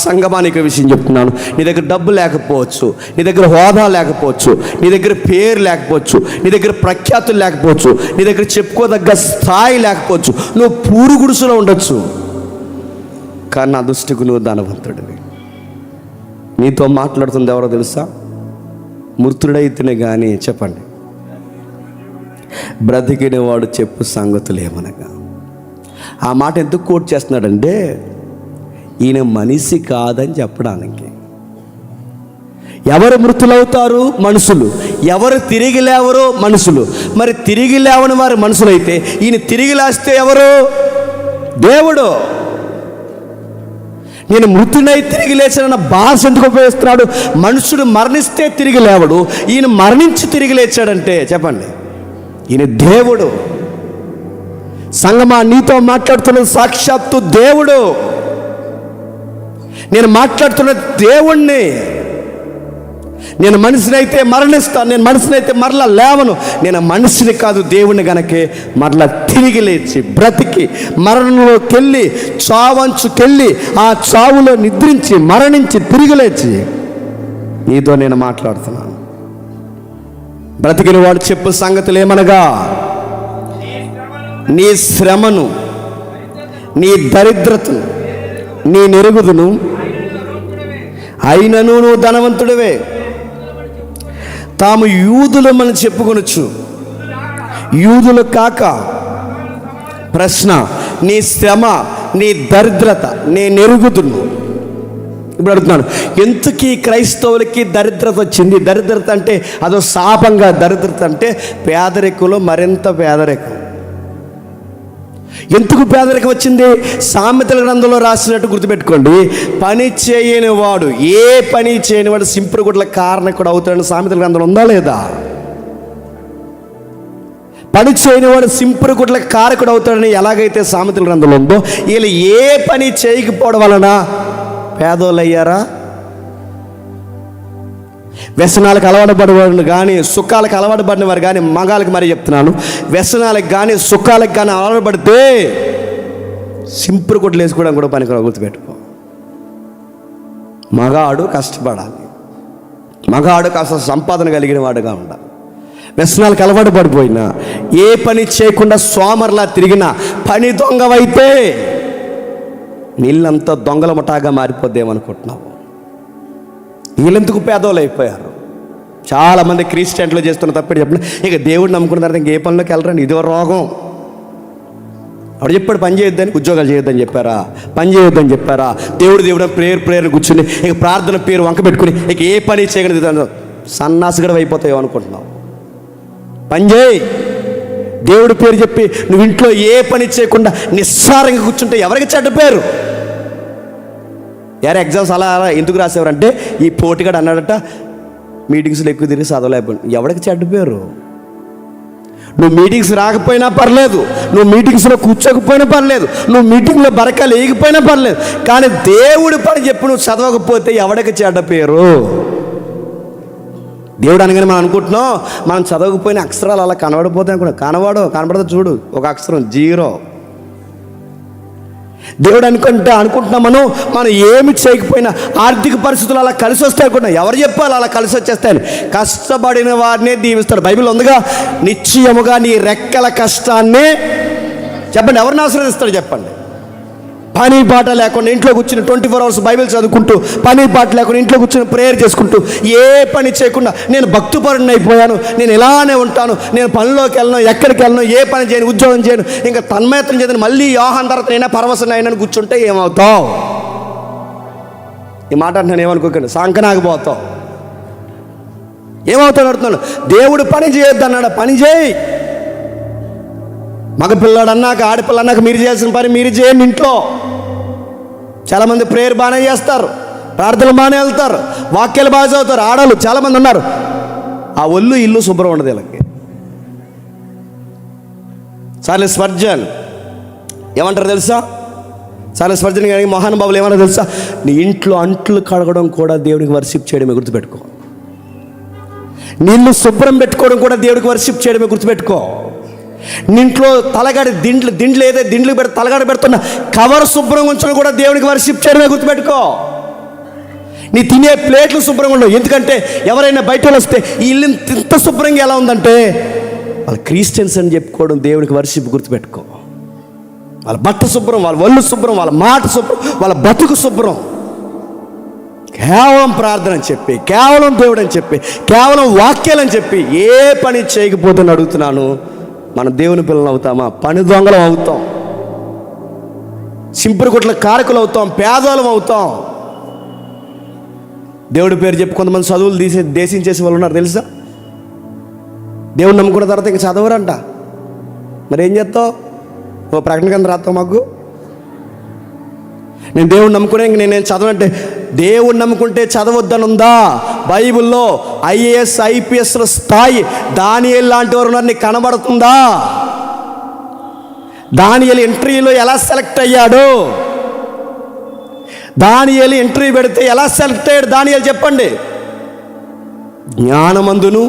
సంగమానికో విషయం చెప్తున్నాను. నీ దగ్గర డబ్బు లేకపోవచ్చు, నీ దగ్గర హోదా లేకపోవచ్చు, నీ దగ్గర పేరు లేకపోవచ్చు, నీ దగ్గర ప్రఖ్యాతులు లేకపోవచ్చు, నీ దగ్గర చెప్పుకోదగ్గ స్థాయి లేకపోవచ్చు, నువ్వు పూరు గుడుసులో ఉండొచ్చు. కానీ నా దృష్టికి నువ్వు ధనవంతుడివి. నీతో మాట్లాడుతుంది ఎవరో తెలుసా? మృతుడైతేనే కానీ చెప్పండి, బ్రతికిన వాడు చెప్పు సంగతులు ఏమనగా. ఆ మాట ఎందుకు కోట్ చేస్తున్నాడంటే, ఈయన మనిషి కాదని చెప్పడానికి. ఎవరు మృతులవుతారు? మనుషులు. ఎవరు తిరిగి లేవరో? మనుషులు. మరి తిరిగి లేవని వారు మనుషులైతే ఈయన తిరిగి లేస్తే ఎవరు? దేవుడు. నేను మృతుడై తిరిగి లేచానన్న భాష ఎందుకు ఉపయోగిస్తున్నాడు? మనుషుడు మరణిస్తే తిరిగి లేవడు, ఈయన మరణించి తిరిగి లేచాడంటే చెప్పండి, ఈయన దేవుడు. సంగమా, నీతో మాట్లాడుతున్న సాక్షాత్తు దేవుడు. నేను మాట్లాడుతున్న దేవుణ్ణి. నేను మనిషిని అయితే మరణిస్తాను, నేను మనిషిని అయితే మరలా లేవను. నేను మనిషిని కాదు, దేవుణ్ణి గనకే మరలా తిరిగి లేచి బ్రతికి మరణంలోకి వెళ్ళి చావంచుకెళ్ళి ఆ చావులో నిద్రించి మరణించి తిరిగి లేచి నీతో నేను మాట్లాడుతున్నాను. బ్రతికిన వాడు చెప్పు సంగతులు ఏమనగా, నీ శ్రమను, నీ దరిద్రతను నీ నెరుగుదును, అయినను నువ్వు ధనవంతుడివే. తాము యూదులమని చెప్పుకొనొచ్చు, యూదులు కాక. ప్రశ్న, నీ శ్రమ, నీ దరిద్రత నీ నెరుగుదును. ఇప్పుడు అడుగుతున్నాను, ఎందుకు ఈ క్రైస్తవులకి దరిద్రత వచ్చింది? దరిద్రత అంటే అదో శాపంగా. దరిద్రత అంటే పేదరికంలో మరింత పేదరికం. ఎందుకు పేదరికం వచ్చింది? సామెతల గ్రంథంలో రాసినట్టు గుర్తుపెట్టుకోండి, పని చేయని వాడు, ఏ పని చేయని వాడు సింపురుగుడ్ల కారణకుడు అవుతాడని సామెతల గ్రంథంలో ఉందా లేదా? పని చేయని వాడు సింపురుగుడ్ల కారకుడు అవుతాడని ఎలాగైతే సామెతల గ్రంథంలో ఉందో, వీళ్ళు ఏ పని చేయకపోవడం వలన పేదోళ్ళు అయ్యారా? వ్యసనాలకు అలవాటు పడేవాళ్ళు కానీ, సుఖాలకు అలవాటు పడిన వారు కానీ, మగాళ్ళకి మరి చెప్తున్నాను, వ్యసనాలకు కానీ సుఖాలకు కానీ అలవాటు పడితే సింపుల్ కొట్లు వేసుకోవడం కూడా పనికి గుర్తుపెట్టుకో. మగాడు కష్టపడాలి, మగాడు కాస్త సంపాదన కలిగిన వాడుగా ఉండాలి. వ్యసనాలకు అలవాటు పడిపోయినా, ఏ పని చేయకుండా సోమర్లా తిరిగినా, పని దొంగవైతే నీళ్ళంతా దొంగల ముఠాగా మారిపోద్దేమనుకుంటున్నావు. వీళ్ళెందుకు పేదోళ్ళు అయిపోయారు? చాలామంది క్రిస్టియన్లు చేస్తున్న తప్పటి చెప్పిన, ఇక దేవుడిని నమ్ముకున్న తర్వాత ఇంకే పనిలోకి వెళ్ళరండి. ఇదో రోగం. అప్పుడు చెప్పాడు పని చేయొద్దని, ఉద్యోగాలు చేయొద్దని చెప్పారా? పని చేయొద్దని చెప్పారా? దేవుడు ప్రేయర్ కూర్చుని ఇక ప్రార్థన పేరు వంక పెట్టుకుని ఇక ఏ పని చేయగలదు, సన్నాసిగడ అయిపోతాయో అనుకుంటున్నావు. పని చేయి, దేవుడి పేరు చెప్పి నువ్వు ఇంట్లో ఏ పని చేయకుండా నిస్సారంగా కూర్చుంటే ఎవరికి చెడ్డ పేరు? యారు ఎగ్జామ్స్ అలా ఎందుకు రాసేవారంటే, ఈ పోటీగాడు అన్నాడట మీటింగ్స్లో ఎక్కువ తిరిగి చదవలేకపోయింది. ఎవరికి చెడ్డ పేరు? నువ్వు మీటింగ్స్ రాకపోయినా పర్లేదు, నువ్వు మీటింగ్స్లో కూర్చోకపోయినా పర్లేదు, నువ్వు మీటింగ్లో బరకాలు వేయకపోయినా పర్లేదు, కానీ దేవుడి పని చెప్పి నువ్వు చదవకపోతే ఎవరికి చెడ్డ పేరు? దేవుడు అనగానే మనం అనుకుంటున్నాం, మనం చదవకపోయిన అక్షరాలు అలా కనబడిపోతాయి అనుకున్నాం. కనబడదు చూడు, ఒక అక్షరం జీరో. దేవుడు అనుకుంటున్నాం మనం ఏమి చేయకపోయినా ఆర్థిక పరిస్థితులు అలా కలిసి వస్తాయి అనుకుంటున్నాం. ఎవరు చెప్పాలి అలా కలిసి వచ్చేస్తాయని? కష్టపడిన వారినే దీవిస్తాడు. బైబిల్ ఉందిగా, నిశ్చయముగా నీ రెక్కల కష్టాన్ని చెప్పండి, ఎవరిని ఆశీర్వదిస్తాడు చెప్పండి? పని పాట లేకుండా ఇంట్లో కూర్చుని 24 hours బైబిల్ చదువుకుంటూ, పని పాట లేకుండా ఇంట్లో కూర్చుని ప్రేయర్ చేసుకుంటూ, ఏ పని చేయకుండా నేను భక్తిపరుని అయిపోయాను, నేను ఇలానే ఉంటాను, నేను పనిలోకి వెళ్ళను, ఎక్కడికి వెళ్ళను, ఏ పని చేయను, ఉద్యోగం చేయను, ఇంకా తన్మయత్నం చేయను, మళ్ళీ యోహాన్ తర్వాత నేనే పరవశం అయినని కూర్చుంటే ఏమవుతావు? ఈ మాట నేను ఏమనుకోకండి, సంకనాగిపోతావు. ఏమవుతాడు అడుగుతున్నాను. దేవుడు పని చేయొద్దు అన్నాడు, పని చేయి. మగపిల్లాడు అన్నాక, ఆడపిల్ల అన్నాక మీరు చేయాల్సిన పని మీరు చేయండి ఇంట్లో. చాలామంది ప్రేయర్ బాగానే చేస్తారు, ప్రార్థనలు బాగానే వెళ్తారు, వాక్యాలు బాగా చదువుతారు. ఆడవాళ్ళు చాలామంది ఉన్నారు, ఆ ఒళ్ళు ఇల్లు శుభ్రం ఉండదు వీళ్ళకి. చార్లెస్ స్పర్జన్ ఏమంటారు తెలుసా? చార్లెస్ స్పర్జన్ కానీ మహానుభావులు ఏమన్నా తెలుసా? నీ ఇంట్లో అంట్లు కడగడం కూడా దేవుడికి వర్షిప్ చేయడమే గుర్తుపెట్టుకో. నీళ్ళు శుభ్రం పెట్టుకోవడం కూడా దేవుడికి వర్షిప్ చేయడమే గుర్తుపెట్టుకో. ఇంట్లో తలగాడి దిండ్లు ఏదైతే దిండ్లు తలగాడి పెడుతున్న కవర్ శుభ్రంగా ఉంచడం కూడా దేవుడికి వర్షిప్ చేయడమే గుర్తుపెట్టుకో. నీ తినే ప్లేట్లు శుభ్రంగా ఉండవు. ఎందుకంటే ఎవరైనా బయట వస్తే ఈ ఇల్లు ఇంత శుభ్రంగా ఎలా ఉందంటే వాళ్ళ క్రిస్టియన్స్ అని చెప్పుకోవడం దేవుడికి వర్షిప్ గుర్తుపెట్టుకో. వాళ్ళ బట్ట శుభ్రం, వాళ్ళ ఒళ్ళు శుభ్రం, వాళ్ళ మాట శుభ్రం, వాళ్ళ బతుకు శుభ్రం. కేవలం ప్రార్థన అని చెప్పి, కేవలం దేవుడు అని చెప్పి, కేవలం వాక్యాలని చెప్పి ఏ పని చేయకపోతే అడుగుతున్నాను, మనం దేవుని పిల్లలు అవుతామా? పని దొంగలం అవుతాం, సింపుల్ గుట్ల కారకులు అవుతాం, పేదోళం అవుతాం. దేవుడి పేరు చెప్పి కొంతమంది చదువులు దేశించేసి వాళ్ళు ఉన్నారు తెలుసా? దేవుని నమ్ముకున్న తర్వాత ఇంక చదవరంట. మరి ఏం చేస్తావు? ఓ ప్రకటన కింద రాస్తావు మాకు, నేను దేవుడిని నమ్ముకునే ఇంక నేను చదవంటే, దేవుడిని నమ్ముకుంటే చదవద్దని ఉందా? బైబిల్లో IAS IPSల స్థాయి దానియేలు లాంటి వారు ఉన్నారు, నీకు కనబడుతుందా? దానియేలు ఇంటర్వ్యూలో ఎలా సెలెక్ట్ అయ్యాడో, దానియేలు ఇంటర్వ్యూ పెడితే ఎలా సెలెక్ట్ అయ్యాడు దానియేలు చెప్పండి. జ్ఞానమందును,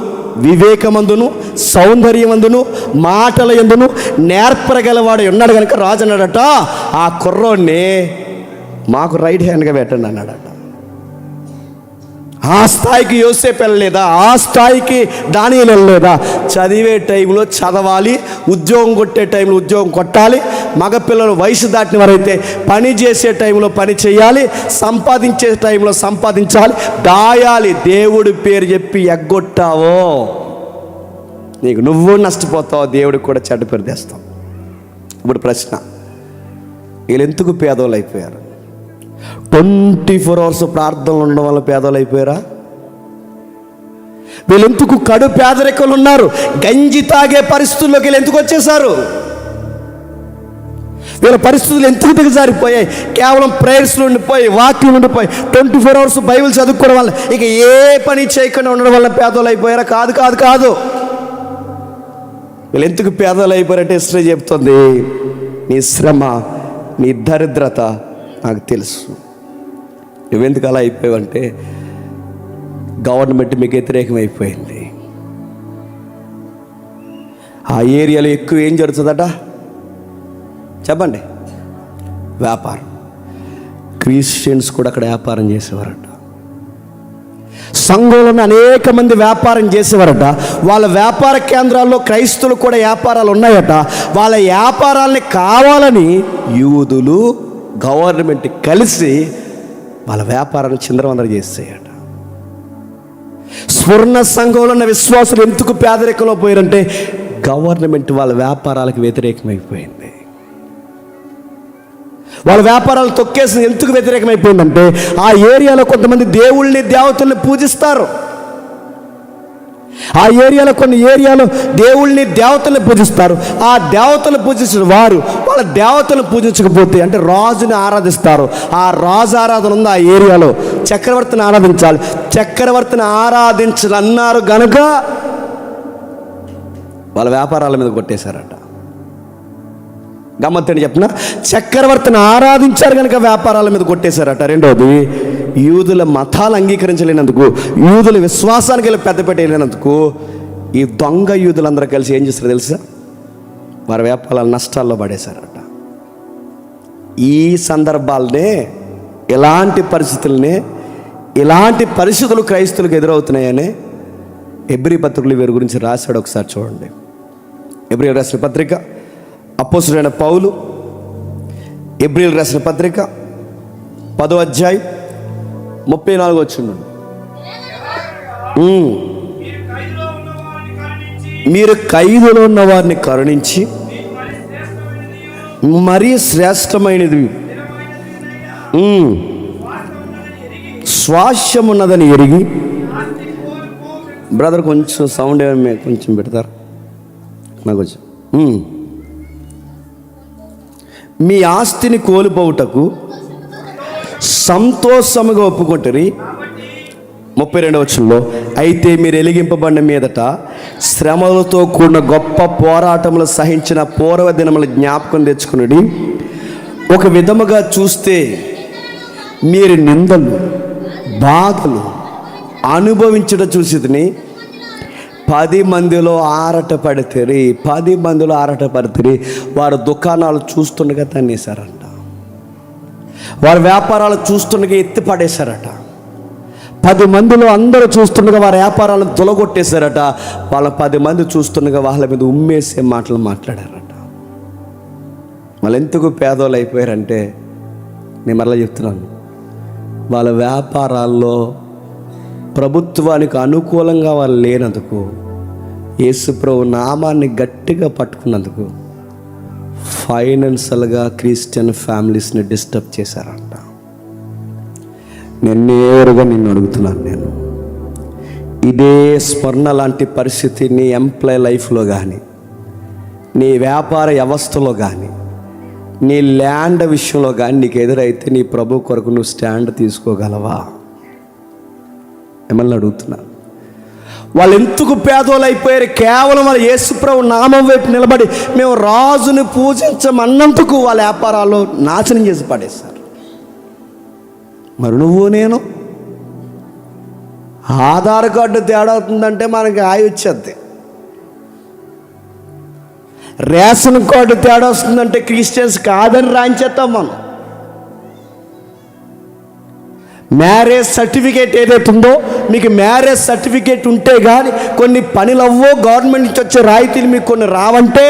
వివేకమందును, సౌందర్యమందును, మాటల యందును నేర్పరగలవాడు ఉన్నాడు కనుక రాజు అన్నాడట, ఆ కుర్రోడ్ని మాకు రైట్ హ్యాండ్గా పెట్టండి అన్నాడట. ఆ స్థాయికి యోసేపు వెళ్ళలేదా? ఆ స్థాయికి దానియేలు వెళ్ళలేదా? చదివే టైంలో చదవాలి, ఉద్యోగం కొట్టే టైంలో ఉద్యోగం కొట్టాలి, మగపిల్లలు వయసు దాటిన వారైతే పని చేసే టైంలో పని చేయాలి, సంపాదించే టైంలో సంపాదించాలి, దాయాలి. దేవుడి పేరు చెప్పి ఎగ్గొట్టావో నీకు నువ్వు నష్టపోతావు, దేవుడికి కూడా చెడ్డ పేరు తెస్తావు. ఇప్పుడు ప్రశ్న, వీళ్ళు ఎందుకు పేదోళ్ళు అయిపోయారు? 24 hours ప్రార్థనలు ఉండడం వల్ల పేదలు అయిపోయారా? వీళ్ళు ఎందుకు కడు పేదరికలు ఉన్నారు? గంజి తాగే పరిస్థితుల్లోకి వీళ్ళు ఎందుకు వచ్చేసారు? వీళ్ళ పరిస్థితులు ఎందుకు దిగజారిపోయాయి? కేవలం ప్రేయర్స్లో ఉండిపోయి, వాక్యం ఉండిపోయి, 24 hours బైబిల్ చదువుకోవడం వల్ల, ఇక ఏ పని చేయకుండా ఉండడం వల్ల పేదలు అయిపోయారా? కాదు కాదు కాదు. వీళ్ళు ఎందుకు పేదలు అయిపోయారంటే హిస్టరీ చెప్తుంది, నీ శ్రమ, నీ దరిద్రత నాకు తెలుసు. నువ్వెందుకు అలా అయిపోయావంటే గవర్నమెంట్ మీకు వ్యతిరేకం అయిపోయింది. ఆ ఏరియాలో ఎక్కువ ఏం జరుగుతుందట చెప్పండి? వ్యాపారం. క్రిస్టియన్స్ కూడా అక్కడ వ్యాపారం చేసేవారట. సంఘంలోనే అనేక మంది వ్యాపారం చేసేవారట. వాళ్ళ వ్యాపార కేంద్రాల్లో క్రైస్తవులు కూడా వ్యాపారాలు ఉన్నాయట. వాళ్ళ వ్యాపారాలని కావాలని యూదులు, గవర్నమెంట్ కలిసి వాళ్ళ వ్యాపారాన్ని చిందరవందర చేసేయట. స్వర్ణ సంఘంలో ఉన్న విశ్వాసులు ఎందుకు పేదరికంలో పోయారంటే గవర్నమెంట్ వాళ్ళ వ్యాపారాలకు వ్యతిరేకమైపోయింది. వాళ్ళ వ్యాపారాలు తొక్కేసి ఎందుకు వ్యతిరేకమైపోయిందంటే ఆ ఏరియాలో కొంతమంది దేవుళ్ళని, దేవతల్ని పూజిస్తారు. ఆ ఏరియాలో కొన్ని ఏరియాలో దేవుళ్ళని, దేవతల్ని పూజిస్తారు. ఆ దేవతలు పూజించిన వారు వాళ్ళ దేవతలను పూజించకపోతే, అంటే రాజుని ఆరాధిస్తారు. ఆ రాజు ఆరాధన ఉంది ఆ ఏరియాలో, చక్రవర్తిని ఆరాధించాలి. చక్రవర్తిని ఆరాధించాలన్నారు గనుక వాళ్ళ వ్యాపారాల మీద కొట్టేశారట. గమ్మత్తని చెప్పిన, చక్రవర్తిని ఆరాధించారు కనుక వ్యాపారాల మీద కొట్టేశారట. రెండోది, యూదుల మతాలు అంగీకరించలేనందుకు, యూదుల విశ్వాసానికి వెళ్ళి పెద్దపేట వెళ్ళినందుకు ఈ దొంగ యూదులందరూ కలిసి ఏం చేస్తారో తెలుసా? వారి వ్యాపారాల నష్టాల్లో పడేశారట. ఈ సందర్భాలనే, ఇలాంటి పరిస్థితులు క్రైస్తవులకు ఎదురవుతున్నాయని హెబ్రీ పత్రికలు వీరి గురించి రాశాడు. ఒకసారి చూడండి. హెబ్రీయులకు రాసిన పత్రిక, అపోస్తలుడైన పౌలు హెబ్రీయులకు రాసిన పత్రిక 10వ అధ్యాయం 34 వచనం. మీరు ఖైదులో ఉన్న వారిని కరుణించి మరీ శ్రేష్టమైనది స్వాస్యం ఉన్నదని ఎరిగి, బ్రదర్ కొంచెం సౌండ్ ఏమైనా కొంచెం పెడతారు నాకు కొంచెం. మీ ఆస్తిని కోల్పోవుటకు సంతోషముగా ఒప్పుకుంటారు. 32వ వచనంలో, అయితే మీరు వెలిగింపబడిన మీదట శ్రమలతో కూడిన గొప్ప పోరాటములు సహించిన పూర్వ దినముల జ్ఞాపకం తెచ్చుకుని, ఒక విధముగా చూస్తే మీరు నిందలు, బాధలు అనుభవించడం చూసిని 10 మందిలో ఆరటపడితే వారు దుకాణాలు చూస్తుండగా తన్నేశారంట. వారి వ్యాపారాలు చూస్తుండగా ఎత్తి పడేశారట. 10 మందిలో అందరూ చూస్తుండగా వారి వ్యాపారాలను తొలగొట్టేశారట. వాళ్ళ 10 మంది చూస్తుండగా వాళ్ళ మీద ఉమ్మేసే మాటలు మాట్లాడారట. వాళ్ళు ఎందుకు పేదోళ్ళు అయిపోయారంటే, నేను మరలా చెప్తున్నాను, వాళ్ళ వ్యాపారాల్లో ప్రభుత్వానికి అనుకూలంగా వాళ్ళు లేనందుకు, యేసుప్రభు నామాన్ని గట్టిగా పట్టుకున్నందుకు ఫైనాన్షియల్గా క్రిస్టియన్ ఫ్యామిలీస్ని డిస్టర్బ్ చేశారంట. నేను నేరుగా నిన్ను అడుగుతున్నాను, ఇదే స్మరణ లాంటి పరిస్థితి నీ ఎంప్లాయ్ లైఫ్లో కానీ, నీ వ్యాపార వ్యవస్థలో కానీ, నీ ల్యాండ్ విషయంలో కానీ నీకు ఎదురైతే నీ ప్రభు కొరకు నువ్వు స్టాండ్ తీసుకోగలవా? మిమ్మల్ని అడుగుతున్నా. వాళ్ళు ఎందుకు పేదోళ్ళు అయిపోయారు? కేవలం వాళ్ళ యేసుప్రభు నామం వైపు నిలబడి మేము రాజుని పూజించమన్నందుకు వాళ్ళ వ్యాపారాలు నాశనం చేసి పడేశారు. మరి నువ్వు నేను ఆధార్ కార్డు తేడా అవుతుందంటే మనకి ఆయి వచ్చేద్ది. రేషన్ కార్డు తేడా వస్తుందంటే క్రిస్టియన్స్ కాదని రాయించేస్తాం మనం. మ్యారేజ్ సర్టిఫికేట్ ఏదైతే ఉందో, మీకు మ్యారేజ్ సర్టిఫికేట్ ఉంటే కానీ కొన్ని పనులు అవ్వో, గవర్నమెంట్ నుంచి వచ్చే రాయితీలు మీకు కొన్ని రావంటే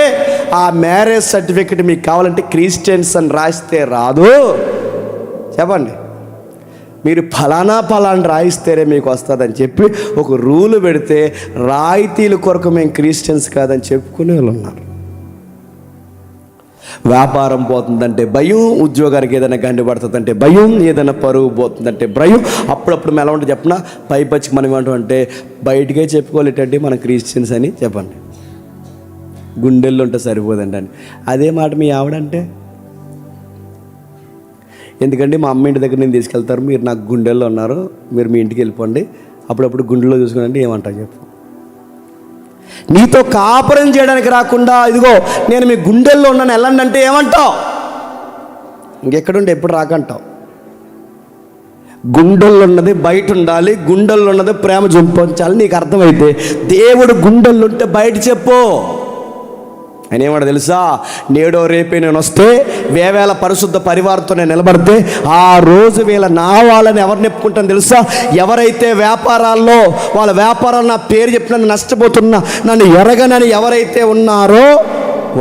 ఆ మ్యారేజ్ సర్టిఫికేట్ మీకు కావాలంటే క్రిస్టియన్స్ అని రాస్తే రాదు. చెప్పండి, మీరు ఫలానా రాయిస్తేనే మీకు వస్తుందని చెప్పి ఒక రూలు పెడితే రాయితీల కొరకు మేము క్రిస్టియన్స్ కాదని చెప్పుకునే వాళ్ళు ఉన్నారు. వ్యాపారం పోతుందంటే భయం, ఉద్యోగానికి ఏదైనా గండి పడుతుందంటే భయం, ఏదైనా పరువు పోతుందంటే భయం. అప్పుడప్పుడు మేము ఎలా ఉంటుంది చెప్పిన, పైపచ్చి మనం ఏమంటామంటే బయటికే చెప్పుకోలేటండి మనం క్రిస్టియన్స్ అని. చెప్పండి, గుండెల్లో ఉంటే సరిపోదండి అని. అదే మాట మీ ఆవిడంటే, ఎందుకంటే మా అమ్మ ఇంటి దగ్గర నేను తీసుకెళ్తారు, మీరు నాకు గుండెల్లో ఉన్నారు, మీరు మీ ఇంటికి వెళ్ళిపోండి, అప్పుడప్పుడు గుండెల్లో చూసుకునండి ఏమంటావు చెప్పు. నీతో కాపురం చేయడానికి రాకుండా ఇదిగో నేను మీ గుండెల్లో ఉన్నాను వెళ్ళండి అంటే ఏమంటావు? ఇంకెక్కడుంటే ఎప్పుడు రాకంటావు. గుండెల్లో ఉన్నది బయట ఉండాలి, గుండెల్లో ఉన్నది ప్రేమ చూపించాలి. నీకు అర్థమైతే దేవుడు గుండెల్లో ఉంటే బయట చెప్పు. ఆయన ఏమన్నా తెలుసా, నేడో రేపే నేను వస్తే వేవేల పరిశుద్ధ పరివారంతో నేను నిలబడితే ఆ రోజు వీళ్ళ నా వాళ్ళని ఎవరు నెప్పుకుంటాను తెలుసా? ఎవరైతే వ్యాపారాల్లో వాళ్ళ వ్యాపారాలు నా పేరు చెప్పిన నష్టపోతున్నా, నన్ను ఎరగనని ఎవరైతే ఉన్నారో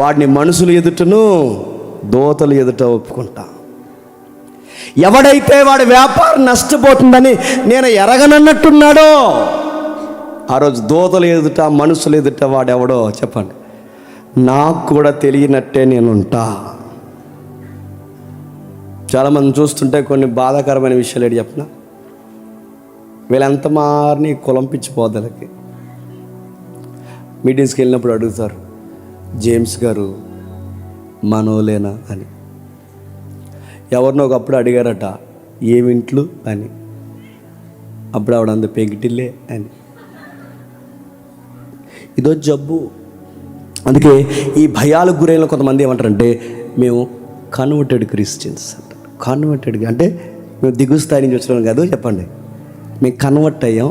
వాడిని మనుషులు ఎదుటను దోతలు ఎదుట ఒప్పుకుంటా. ఎవడైతే వాడి వ్యాపారం నష్టపోతుందని నేను ఎరగనన్నట్టున్నాడో ఆ రోజు దోతలు ఎదుట మనుషులు ఎదుట వాడెవడో చెప్పండి, నాకు కూడా తెలియనట్టే నేనుంటా. చాలామంది చూస్తుంటే కొన్ని బాధాకరమైన విషయాలు ఏంటి చెప్పిన, వీళ్ళెంత మారిని కులం పిచ్చిపోదలకి మీటింగ్స్కి వెళ్ళినప్పుడు అడుగుతారు, జేమ్స్ గారు మనోలేనా అని. ఎవరినో ఒకప్పుడు అడిగారట, ఏమింట్లు అని. అప్పుడు ఆవిడ అంత పెంకిటిల్లే అని. ఇదో జబ్బు. అందుకే ఈ భయాలకు గురైన కొంతమంది ఏమంటారంటే మేము కన్వర్టెడ్ క్రిస్టియన్స్ అంటారు. కన్వర్టెడ్ అంటే మేము దిగు స్థాయి నుంచి వచ్చినాం కాదు, చెప్పండి, మేము కన్వర్ట్ అయ్యాం.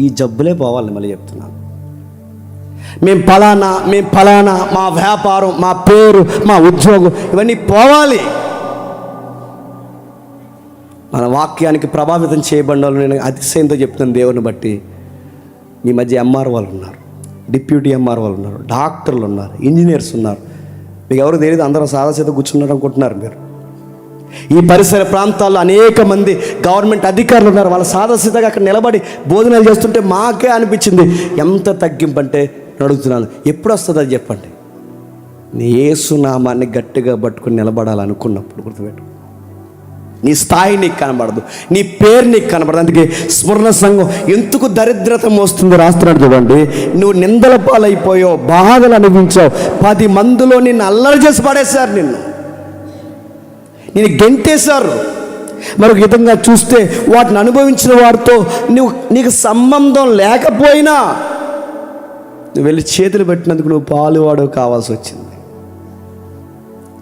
ఈ జబ్బులే పోవాలి. మళ్ళీ చెప్తున్నాను, మేము ఫలానా మా వ్యాపారం, మా పేరు, మా ఉద్యోగం ఇవన్నీ పోవాలి. మన వాక్యానికి ప్రభావితం చేయబడిన వాళ్ళు నేను అతిశయంతో చెప్తున్నాను దేవుని బట్టి. మీ మధ్య ఎంఆర్ వాళ్ళు ఉన్నారు, డిప్యూటీ ఎంఆర్ వాళ్ళు ఉన్నారు, డాక్టర్లు ఉన్నారు, ఇంజనీర్స్ ఉన్నారు. మీకు ఎవరు తెలియదు, అందరూ సాదాసీత కూర్చున్నారు అనుకుంటున్నారు మీరు. ఈ పరిసర ప్రాంతాల్లో అనేక మంది గవర్నమెంట్ అధికారులు ఉన్నారు. వాళ్ళు సాదాసీతగా అక్కడ నిలబడి భోజనాలు చేస్తుంటే మాకే అనిపించింది ఎంత తగ్గింపు అంటే. అడుగుతున్నాను, ఎప్పుడు వస్తుంది అది చెప్పండి. నీ యేసు నామాన్ని గట్టిగా పట్టుకుని నిలబడాలనుకున్నప్పుడు గుర్తుపెట్టు. నీ స్థాయి నీకు కనబడదు, నీ పేరు నీకు కనబడదు. అందుకే స్మరణ సంఘం ఎందుకు దరిద్రత మోస్తుంది రాస్తున్నాడు చూడండి. నువ్వు నిందల పాలైపోయావు, బాధలు అనుభవించావు, 10 మందిలో నిన్ను అల్లరి చేసి పడేశారు, నిన్ను గెంటేశారు. మరొక విధంగా చూస్తే వాటిని అనుభవించిన వారితో నీకు సంబంధం లేకపోయినా నువ్వు వెళ్ళి చేతులు పెట్టినందుకు నువ్వు పాలువాడు కావాల్సి వచ్చింది.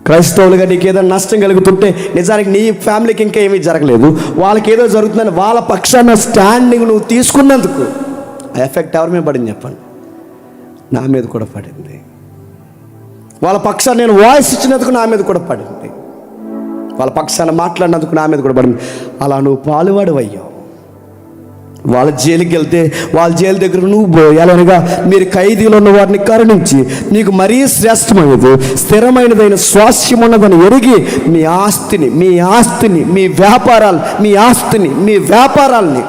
క్రైస్తవులుగా నీకు ఏదైనా నష్టం కలుగుతుంటే నిజానికి నీ ఫ్యామిలీకి ఇంకా ఏమీ జరగలేదు, వాళ్ళకి ఏదో జరుగుతుందని వాళ్ళ పక్షాన స్టాండింగ్ నువ్వు తీసుకున్నందుకు ఆ ఎఫెక్ట్ ఎవరి మీద పడింది చెప్పండి? నా మీద కూడా పడింది. వాళ్ళ పక్షాన నేను వాయిస్ ఇచ్చినందుకు నా మీద కూడా పడింది. వాళ్ళ పక్షాన మాట్లాడినందుకు నా మీద కూడా పడింది. అలా నువ్వు పాలువాడు అయ్యావు. వాళ్ళ జైలుకి వెళ్తే వాళ్ళ జైలు దగ్గర నువ్వు పోయాలనగా మీరు ఖైదీలో ఉన్న వారిని కరుణించి నీకు మరీ శ్రేష్టమైనది స్థిరమైనదైన స్వాస్థ్యం ఉన్నదని ఎరిగి మీ ఆస్తిని మీ వ్యాపారాల్ని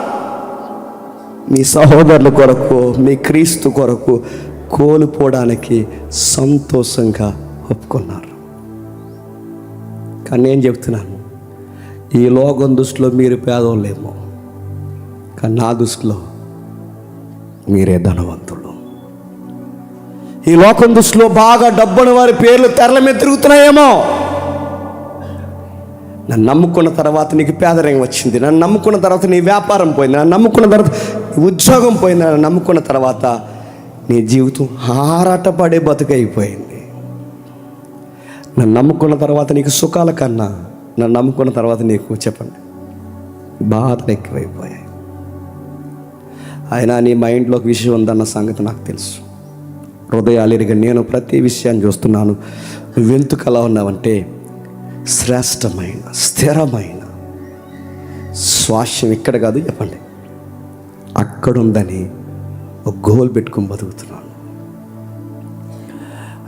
మీ సహోదరుల కొరకు మీ క్రీస్తు కొరకు కోల్పోవడానికి సంతోషంగా ఒప్పుకున్నారు. కానీ నేను చెప్తున్నాను, ఈ లోకం దృష్టిలో మీరు పేదోళ్ళేమో, కానీ నా దృష్టిలో మీరే ధనవంతులు. ఈ లోకం దృష్టిలో బాగా డబ్బున వారి పేర్లు తెరల మీద తిరుగుతున్నాయేమో, నన్ను నమ్ముకున్న తర్వాత నీకు పేదరికం వచ్చింది, నన్ను నమ్ముకున్న తర్వాత నీ వ్యాపారం పోయింది, నన్ను నమ్ముకున్న తర్వాత ఉద్యోగం పోయింది, నన్ను నమ్ముకున్న తర్వాత నీ జీవితం ఆరాటపడే బతుకైపోయింది. నన్ను నమ్ముకున్న తర్వాత నీకు సుఖాల కన్నా నన్ను నమ్ముకున్న తర్వాత నీకు చెప్పండి బాధలు ఎక్కువైపోయాయి. అయినా నీ మైండ్లో ఒక విషయం ఉందన్న సంగతి నాకు తెలుసు. హృదయాలిరిగా నేను ప్రతి విషయాన్ని చూస్తున్నాను. నువ్వెందుకు అలా ఉన్నావంటే శ్రేష్టమైన స్థిరమైన స్వాస్థ్యం ఇక్కడ కాదు, చెప్పండి అక్కడ ఉందని ఒక గోల్ పెట్టుకొని బతుకుతున్నాను.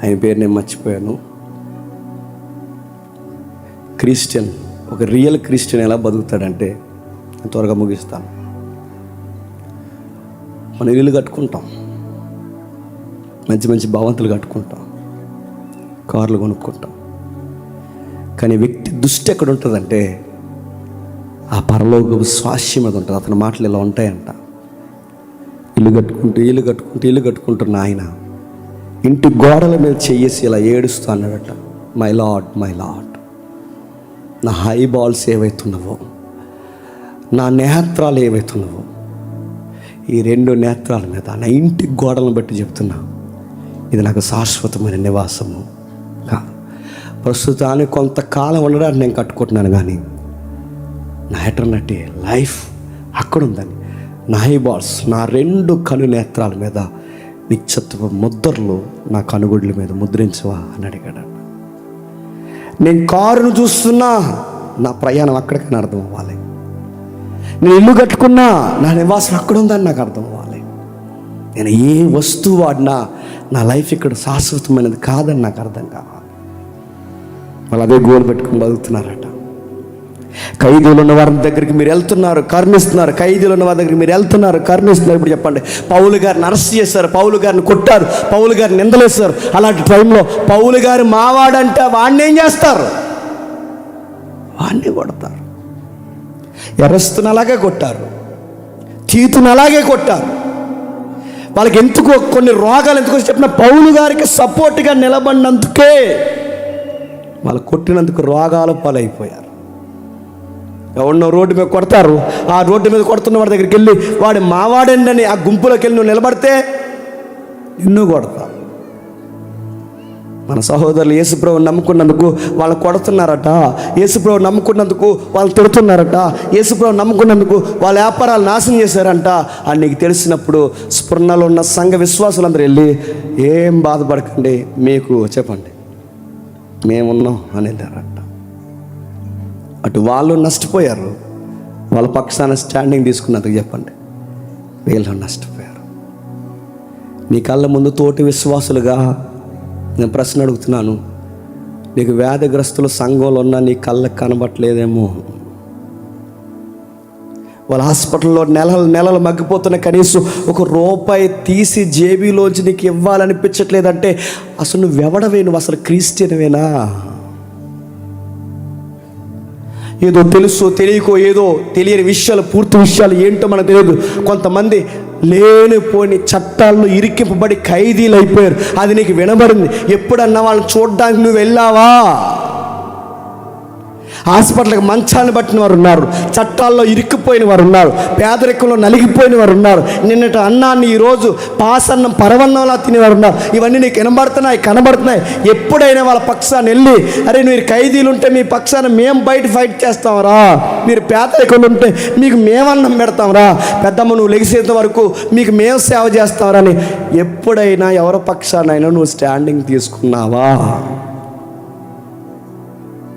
ఆయన పేరు నేను మర్చిపోయాను. క్రిస్టియన్, ఒక రియల్ క్రిస్టియన్ ఎలా బతుకుతాడంటే, త్వరగా ముగిస్తాను. మనం ఇల్లు కట్టుకుంటాం, మంచి మంచి భవంతులు కట్టుకుంటాం, కార్లు కొనుక్కుంటాం. కానీ వ్యక్తి దృష్టి ఎక్కడ ఉంటుందంటే ఆ పరలోక స్వాస్థ్యం మీద ఉంటుంది. అతని మాటలు ఇలా ఉంటాయంట, ఇల్లు కట్టుకుంటున్న ఆయన ఇంటి గోడల మీద చెయ్యేసి ఇలా ఏడుస్తూ అన్నాడట, మై లార్డ్ మై లార్డ్, నా హై బాల్స్ ఏవైతున్నావో, నా నేత్రాలు ఏవైతున్నావో, ఈ 2 నేత్రాల మీద నా ఇంటి గోడలను బట్టి చెప్తున్నా, ఇది నాకు శాశ్వతమైన నివాసము కాదు. ప్రస్తుతానికి కొంతకాలం ఉండడానికి నేను కట్టుకుంటున్నాను, కానీ నా ఎటర్నిటీ లైఫ్ అక్కడ ఉందని నా హై బాల్స్, నా 2 కను నేత్రాల మీద నిత్యత్వ ముద్రలు నా కనుగుడ్ల మీద ముద్రించవా అని అడిగాడు. నేను కారును చూస్తున్నా, నా ప్రయాణం అక్కడికైనా అర్థం అవ్వాలి. నేను ఇల్లు కట్టుకున్నా, నా నివాసం అక్కడ ఉందని నాకు అర్థం అవ్వాలి. నేను ఏ వస్తువు వాడినా నా లైఫ్ ఇక్కడ శాశ్వతమైనది కాదని నాకు అర్థం కావాలి. వాళ్ళు అదే గోల్ పెట్టుకుని బతుకుతున్నారట. ఖైదీలు ఉన్న వారి దగ్గరికి మీరు వెళ్తున్నారు, కరుణిస్తున్నారు. ఖైదీలు ఉన్న వారి దగ్గరికి మీరు వెళ్తున్నారు, కరుణిస్తున్నారు. ఇప్పుడు చెప్పండి, పౌలు గారిని అరెస్ట్ చేశారు, పౌలు గారిని కొట్టారు, పౌలు గారిని నిందలేస్తారు. అలాంటి టైంలో పౌలు గారు మావాడంటే వాడిని ఏం చేస్తారు? వాడిని కొడతారు. ఎరస్తుని అలాగే కొట్టారు, తీతుని అలాగే కొట్టారు. వాళ్ళకి ఎందుకు కొన్ని రోగాలు ఎందుకు చెప్పిన పౌలు గారికి సపోర్ట్గా నిలబడినందుకే వాళ్ళు కొట్టినందుకు రోగాల పాలైపోయారు. ఎవరినో రోడ్డు మీద కొడతారు, ఆ రోడ్డు మీద కొడుతున్న వాడి దగ్గరికి వెళ్ళి వాడు మావాడండి అని ఆ గుంపులోకి వెళ్ళి నువ్వు నిలబడితే నిన్ను కొడతారు. మన సహోదరులు యేసుప్రభువుని నమ్ముకున్నందుకు వాళ్ళు కొడుతున్నారట, యేసుప్రభువుని నమ్ముకున్నందుకు వాళ్ళు తిడుతున్నారట, యేసుప్రభువుని నమ్ముకున్నందుకు వాళ్ళ వ్యాపారాలు నాశనం చేశారంట అని నీకు తెలిసినప్పుడు స్ఫురణలో ఉన్న సంఘ విశ్వాసులందరూ వెళ్ళి ఏం బాధపడకండి, మీకు చెప్పండి మేమున్నాం అని వెళ్ళారట. అటు వాళ్ళు నష్టపోయారు, వాళ్ళ పక్షాన స్టాండింగ్ తీసుకున్నందుకు చెప్పండి వీళ్ళు నష్టపోయారు. నీ కళ్ళ ముందు తోటి విశ్వాసులుగా నేను ప్రశ్న అడుగుతున్నాను, నీకు వ్యాధిగ్రస్తులు సంఘంలో ఉన్నా నీ కళ్ళకు కనబట్టలేదేమో, వాళ్ళ హాస్పిటల్లో నెలలు మగ్గిపోతున్న కనీసం ₹1 తీసి జేబీలోంచి నీకు ఇవ్వాలనిపించట్లేదంటే అసలు నువ్వెవడవే? నువ్వు అసలు క్రిస్టియన్వేనా? ఏదో తెలుసో తెలియకో ఏదో తెలియని విషయాలు, పూర్తి విషయాలు ఏంటో మనకు తెలియదు. కొంతమంది లేనిపోని చట్టాల్లో ఇరికింపబడి ఖైదీలు అయిపోయారు. అది నీకు వినబడింది. ఎప్పుడన్నా వాళ్ళని చూడడానికి నువ్వు వెళ్ళావా? హాస్పిటల్కి మంచాన్ని పట్టిన వారు ఉన్నారు, చట్టాల్లో ఇరుక్కుపోయిన వారు ఉన్నారు, పేదరికంలో నలిగిపోయిన వారు ఉన్నారు, నిన్నటి అన్నాన్ని ఈరోజు పాసన్నం పరవన్నంలా తినేవారు ఉన్నారు. ఇవన్నీ నీకు కనబడుతున్నాయి. ఎప్పుడైనా వాళ్ళ పక్షాన్ని వెళ్ళి, అరే మీరు ఖైదీలు ఉంటే మీ పక్షాన్ని మేము బయట ఫైట్ చేస్తాంరా, మీరు పేదరికంలో ఉంటే మీకు మేమన్నం పెడతాంరా, పెద్దమ్మ నువ్వు లెగిసేంత వరకు మీకు మేము సేవ చేస్తాంరా అని ఎప్పుడైనా ఎవరి పక్షానైనా నువ్వు స్టాండింగ్ తీసుకున్నావా?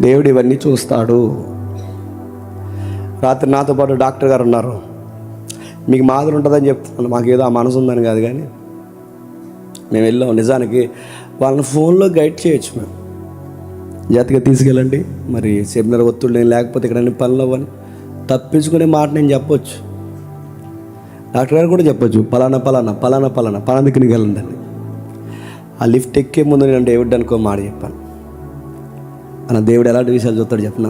దేవుడు ఇవన్నీ చూస్తాడు. రాత్రి నాతో పాటు డాక్టర్ గారు ఉన్నారు. మీకు మాదిరి ఉంటుందని చెప్తున్నాను, మాకేదో ఆ మనసు ఉందని కాదు, కానీ మేము వెళ్ళాం. నిజానికి వాళ్ళని ఫోన్లో గైడ్ చేయొచ్చు, మేము జాతిగా తీసుకెళ్ళండి, మరి సెమినార్ ఒత్తుడు నేను లేకపోతే ఇక్కడ అన్ని పనులు అవ్వని తప్పించుకునే మాట నేను చెప్పొచ్చు. డాక్టర్ గారు కూడా చెప్పొచ్చు, పలానాకి నీకు వెళ్ళండి అని. ఆ లిఫ్ట్ ఎక్కే ముందు నేను దేవుడు అనుకో మాట చెప్పాను. మన దేవుడు ఎలాంటి విషయాలు చూస్తాడు చెప్పిన.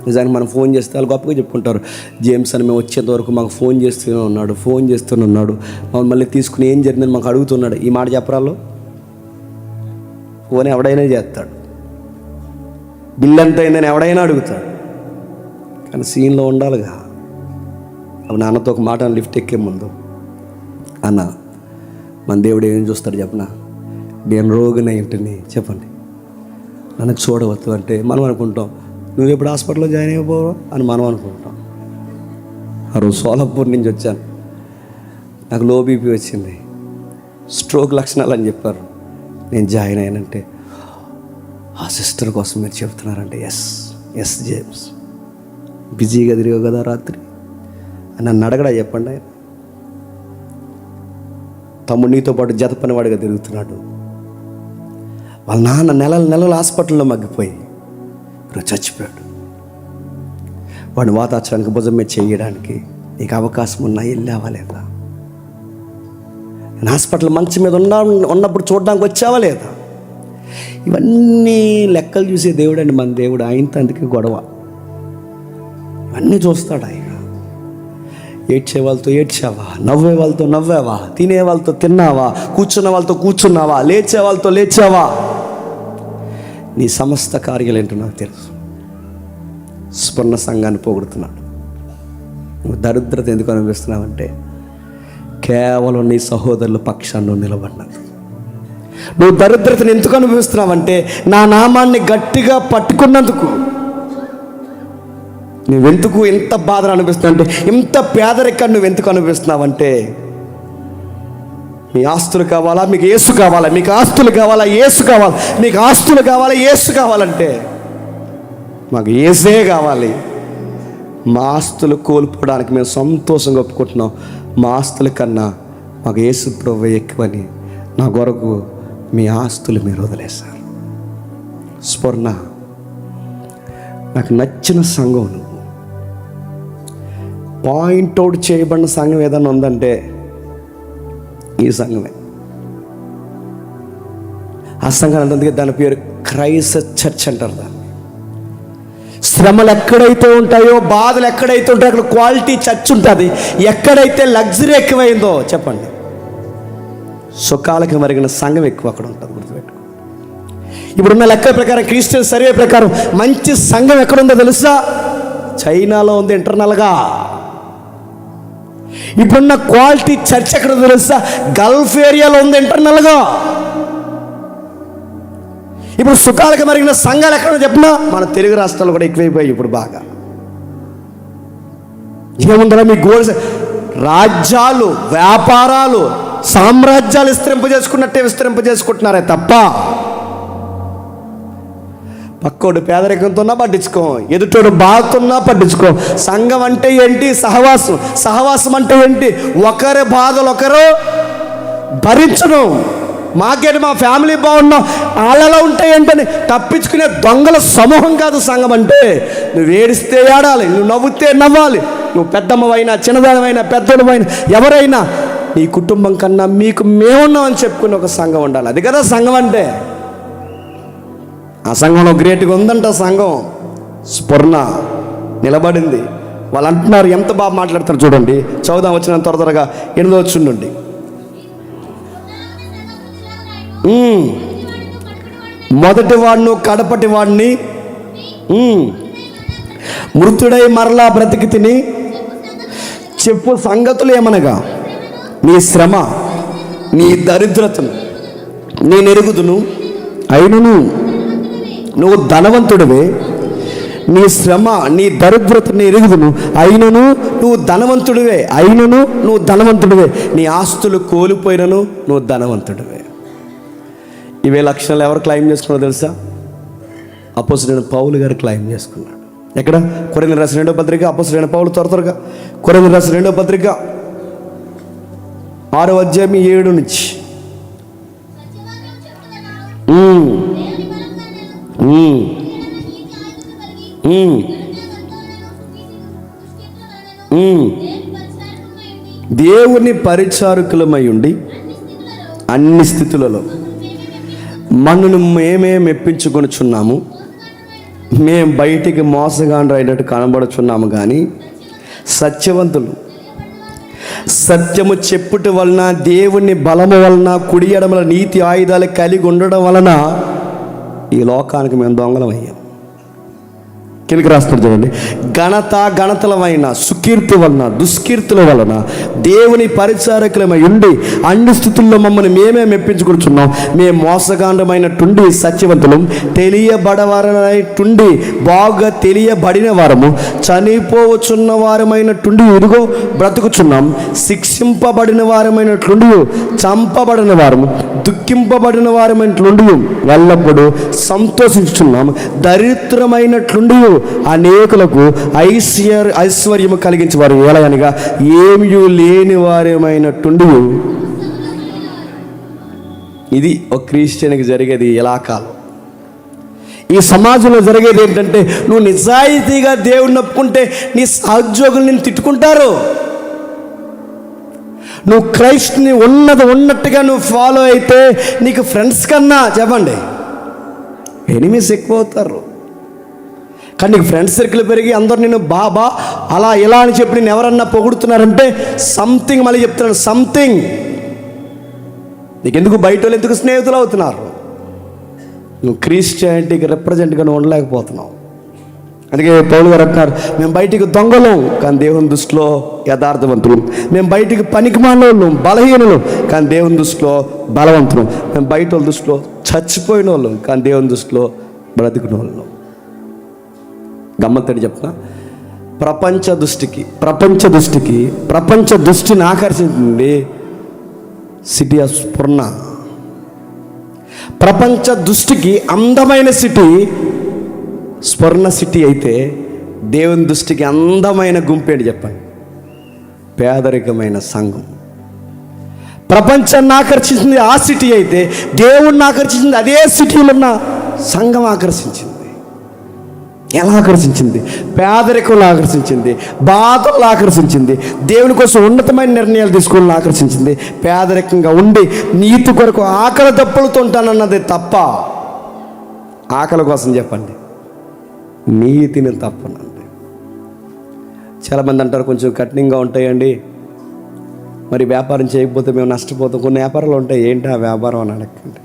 నిజానికి మనం ఫోన్ చేస్తే వాళ్ళు గొప్పగా చెప్పుకుంటారు, జేమ్స్ అని మేము వచ్చేంత వరకు మాకు ఫోన్ చేస్తూనే ఉన్నాడు, మమ్మల్ని మళ్ళీ తీసుకుని ఏం జరిగిందని మాకు అడుగుతున్నాడు. ఈ మాట చెప్పరాలో ఫోన్ ఎవడైనా చేస్తాడు, బిల్ ఎంత అయిందని ఎవడైనా అడుగుతాడు. కానీ సీన్లో ఉండాలిగా. అప్పుడు నాన్నతో ఒక మాట లిఫ్ట్ ఎక్కే ముందు, అన్న మన దేవుడు ఏం చూస్తాడు చెప్పనా, నేను రోగిన ఇంటిని చెప్పండి, నన్ను చూడవద్దు అంటే మనం అనుకుంటాం నువ్వు ఎప్పుడు హాస్పిటల్లో జాయిన్ అయిపోవా అని మనం అనుకుంటాం. ఆ రోజు సోలాపూర్ నుంచి వచ్చాను, నాకు లో బీపీ వచ్చింది, స్ట్రోక్ లక్షణాలు అని చెప్పారు. నేను జాయిన్ అయ్యానంటే ఆ సిస్టర్ కోసం మీరు చెప్తున్నారంటే ఎస్ జేమ్స్ బిజీగా తిరిగావు కదా రాత్రి అని నన్ను అడగడా చెప్పండి. ఆయన తమ్ముడు నీతో పాటు జత పనివాడిగా తిరుగుతున్నాడు. వాళ్ళ నాన్న నెలలు హాస్పిటల్లో మగ్గిపోయి చచ్చిపోయాడు. వాడిని వాతాచడానికి భుజం మీద చేయడానికి నీకు అవకాశం ఉన్నా వెళ్ళావా లేదా? నేను హాస్పిటల్ మంచం మీద ఉన్నప్పుడు చూడడానికి వచ్చావా లేదా? ఇవన్నీ లెక్కలు చూసే దేవుడు అండి మన దేవుడు. ఆయనతో అందుకే గొడవ. ఇవన్నీ చూస్తాడు ఆయన. ఏడ్చే వాళ్ళతో ఏడ్చావా, నవ్వే వాళ్ళతో నవ్వావా, తినే వాళ్ళతో తిన్నావా, కూర్చున్న వాళ్ళతో కూర్చున్నావా, లేచే వాళ్ళతో లేచావా? నీ సమస్త కార్యాలు ఏంటో నాకు తెలుసు. స్వర్ణ సంఘాన్ని పోగొడుతున్నాడు. నువ్వు దరిద్రత ఎందుకు అనిపిస్తున్నావంటే కేవలం నీ సహోదరుల పక్షాన్ని నువ్వు నిలబడినది. నువ్వు దరిద్రతను ఎందుకు అనుభవిస్తున్నావంటే నా నామాన్ని గట్టిగా పట్టుకున్నందుకు. నువ్వెందుకు ఎంత బాధను అనిపిస్తున్నావు అంటే, ఇంత పేదరికాన్ని నువ్వు ఎందుకు అనిపిస్తున్నావంటే, మీ ఆస్తులు కావాలా, మీకు యేసు కావాలా, మీకు ఆస్తులు కావాలా, యేసు కావాలా, మీకు ఆస్తులు కావాలా, యేసు కావాలంటే మాకు యేసే కావాలి. మా ఆస్తులు కోల్పోవడానికి మేము సంతోషంగా ఒప్పుకుంటున్నాం. మా ఆస్తుల కన్నా మాకు యేసు ప్రభువే ఎక్కువని నా కొరకు మీ ఆస్తులు మీరు వదిలేశారు. స్వర్ణ, నాకు నచ్చిన సంఘం నువ్వు. పాయింట్అవుట్ చేయబడిన సంఘం ఏదైనా ఉందంటే ఈ సంఘమే. ఆ సంఘం అంటే దాని పేరు క్రైస్ట్ చర్చ్ అంటారు. దాన్ని శ్రమలు ఎక్కడైతే ఉంటాయో, బాధలు ఎక్కడైతే ఉంటాయో అక్కడ క్వాలిటీ చర్చ్ ఉంటుంది. ఎక్కడైతే లగ్జరీ ఎక్కువైందో చెప్పండి, సుఖాలకు మరిగిన సంఘం ఎక్కువ అక్కడ ఉంటుంది. గుర్తుపెట్టుకో. ఇప్పుడున్న లెక్క ప్రకారం, క్రిస్టియన్ సర్వే ప్రకారం మంచి సంఘం ఎక్కడుందో తెలుసా? చైనాలో ఉంది ఇంటర్నల్గా. ఇప్పుడున్న క్వాలిటీ చర్చ్ ఎక్కడ తెలుసా? గల్ఫ్ ఏరియాలో ఉంది ఇంటర్నల్గా. ఇప్పుడు సుఖాలకు మరిగిన సంఘాలు ఎక్కడో చెప్పినా మన తెలుగు రాష్ట్రాలు కూడా ఎక్కువైపోయాయి ఇప్పుడు బాగా. ఏముందా మీ గోల్స్? రాజ్యాలు, వ్యాపారాలు, సామ్రాజ్యాలు విస్తరింపజేసుకున్నట్టే విస్తరింపజేసుకుంటున్నారే తప్ప పక్కోడు పేదరికంతో ఉన్నా పట్టించుకో, ఎదుటోడు బాధతున్నా పట్టించుకో. సంఘం అంటే ఏంటి? సహవాసం. సహవాసం అంటే ఏంటి? ఒకరి బాధలు ఒకరు భరించను. మాకేంటి, మా ఫ్యామిలీ బాగున్నాం, వాళ్ళలో ఉంటాయి ఏంటని తప్పించుకునే దొంగల సమూహం కాదు సంఘం అంటే. నువ్వు ఏడిస్తే ఏడాలి, నువ్వు నవ్వుతే నవ్వాలి. నువ్వు పెద్దమ్మవైనా, చిన్నదానమైనా, పెద్దోడమైనా, ఎవరైనా నీ కుటుంబం కన్నా మీకు మేమున్నామని చెప్పుకుని ఒక సంఘం ఉండాలి. అది కదా సంఘం అంటే. ఆ సంఘంలో గ్రేట్గా ఉందంట సంఘం. స్ఫురణ నిలబడింది. వాళ్ళు అంటున్నారు, ఎంత బాగా మాట్లాడతారు చూడండి. చదువుదాం వచ్చిన త్వరగా 8వ వచనం నుండి. మొదటి వాడిని, కడపటి వాడిని, మృతుడై మరలా బ్రతికి తిని చెప్పు సంగతులు ఏమనగా, నీ శ్రమ, నీ దరిద్రతను నేను ఎరుగుదును, అయినను నువ్వు ధనవంతుడివే. నీ శ్రమ, నీ దరిద్రతను ఎరుగుదును, అయినను నువ్వు ధనవంతుడివే. అయినను నువ్వు ధనవంతుడివే. నీ ఆస్తులు కోల్పోయినను నువ్వు ధనవంతుడివే. ఇవే లక్షణాలు ఎవరు క్లెయిమ్ చేసుకున్నారో తెలుసా? అపోస్తలుడైన పౌలు గారు క్లెయిమ్ చేసుకున్నాడు. ఎక్కడ? కొరింథీయులకు రాసిన 2వ పత్రిక. అపోస్తలుడైన పౌలు త్వరగా కొరింథీయులకు రాసిన 2వ పత్రిక 6వ అధ్యాయం 7 నుంచి. దేవుని పరిచారకులమై ఉండి అన్ని స్థితులలో మనను మేమే మెప్పించుకొనుచున్నాము. మేము బయటికి మోసగాండ్రు అయినట్టు కనబడుచున్నాము కానీ సత్యవంతులు. సత్యము చెప్పుట వలన, దేవుని బలము వలన, కుడి ఎడమల నీతి ఆయుధాలు కలిగి ఉండడం వలన ఈ లోకానికి మేము దొంగలం అయ్యాం. కిందకి రాస్తున్నాడు చూడండి. ఘనతలమైన సుకీర్తి వలన దుష్కీర్తుల వలన దేవుని పరిచారకులమై ఉండి అన్ని స్థితుల్లో మమ్మల్ని మేమే మెప్పించుకుంటున్నాం. మేము మోసగాండమైనట్టుండి సత్యవంతులం, తెలియబడవారమైనట్టుండి బాగా తెలియబడిన వారము, చనిపోవచ్చున్న వారమైనట్టుండి ఇదిగో బ్రతుకుచున్నాం, శిక్షింపబడిన వారమైనట్లుండి చంపబడిన వారము, దుఃఖింపబడిన వారమైనట్లుండి ఎల్లప్పుడూ సంతోషించుచున్నాం, దరిద్రమైనట్లుండి అనేకులకు ఐశ్వర్యము కలిగించేవారు, ఎలాగనగా ఏమీ లేని వారేమైనట్టుండి. ఇది ఒక క్రిస్టియన్కి జరిగేది ఎలా కాలం. ఈ సమాజంలో జరిగేది ఏంటంటే, నువ్వు నిజాయితీగా దేవుడిని ఒప్పుకుంటే నీ సహోద్యోగులు నిన్ను తిట్టుకుంటారు. నువ్వు క్రైస్ట్ని ఉన్నట్టుగా నువ్వు ఫాలో అయితే నీకు ఫ్రెండ్స్ కన్నా చెప్పండి ఎనిమీస్ ఎక్కువ అవుతారు. కానీ నీకు ఫ్రెండ్స్ సర్కిల్ పెరిగి అందరు నేను బాబా అలా ఇలా అని చెప్పి నేను ఎవరన్నా పొగుడుతున్నారంటే సంథింగ్, మళ్ళీ చెప్తున్నాను సంథింగ్. నీకు ఎందుకు బయట వాళ్ళు ఎందుకు స్నేహితులు అవుతున్నారు? నువ్వు క్రిస్టియానిటీకి రిప్రజెంట్గా నువ్వు ఉండలేకపోతున్నావు. అందుకే పౌలు గారు అంటున్నారు, మేము బయటికి దొంగలం కానీ దేవుని దృష్టిలో యథార్థవంతులు, మేము బయటికి పనికిమాలిన బలహీనులు కానీ దేవుని దృష్టిలో బలవంతులు, మేము బయట వాళ్ళ దృష్టిలో చచ్చిపోయిన వాళ్ళు కానీ దేవుని దృష్టిలో బ్రతికిన వాళ్ళు. గమ్మత్తడి చెప్తున్నా, ప్రపంచ దృష్టిని ఆకర్షించింది సిటీ ఆఫ్ స్ఫురణ. ప్రపంచ దృష్టికి అందమైన సిటీ స్వర్ణ సిటీ అయితే, దేవుని దృష్టికి అందమైన గుంపేంటి చెప్పండి? పేదరికమైన సంఘం. ప్రపంచాన్ని ఆకర్షించింది ఆ సిటీ అయితే, దేవుణ్ణి ఆకర్షించింది అదే సిటీలో ఉన్న సంఘం ఆకర్షించింది. ఎలా ఆకర్షించింది? పేదరికంలో ఆకర్షించింది, బాధల్లో ఆకర్షించింది, దేవుని కోసం ఉన్నతమైన నిర్ణయాలు తీసుకోవాలని ఆకర్షించింది. పేదరికంగా ఉండి నీతి కొరకు ఆకలి దప్పులతో ఉంటానన్నది తప్ప, ఆకలి కోసం చెప్పండి నీతిని తప్పనండి. చాలామంది అంటారు కొంచెం కఠినంగా ఉంటాయండి, మరి వ్యాపారం చేయకపోతే మేము నష్టపోతాం. కొన్ని వ్యాపారాలు ఉంటాయి, ఏంటి ఆ వ్యాపారం అని అడగండి.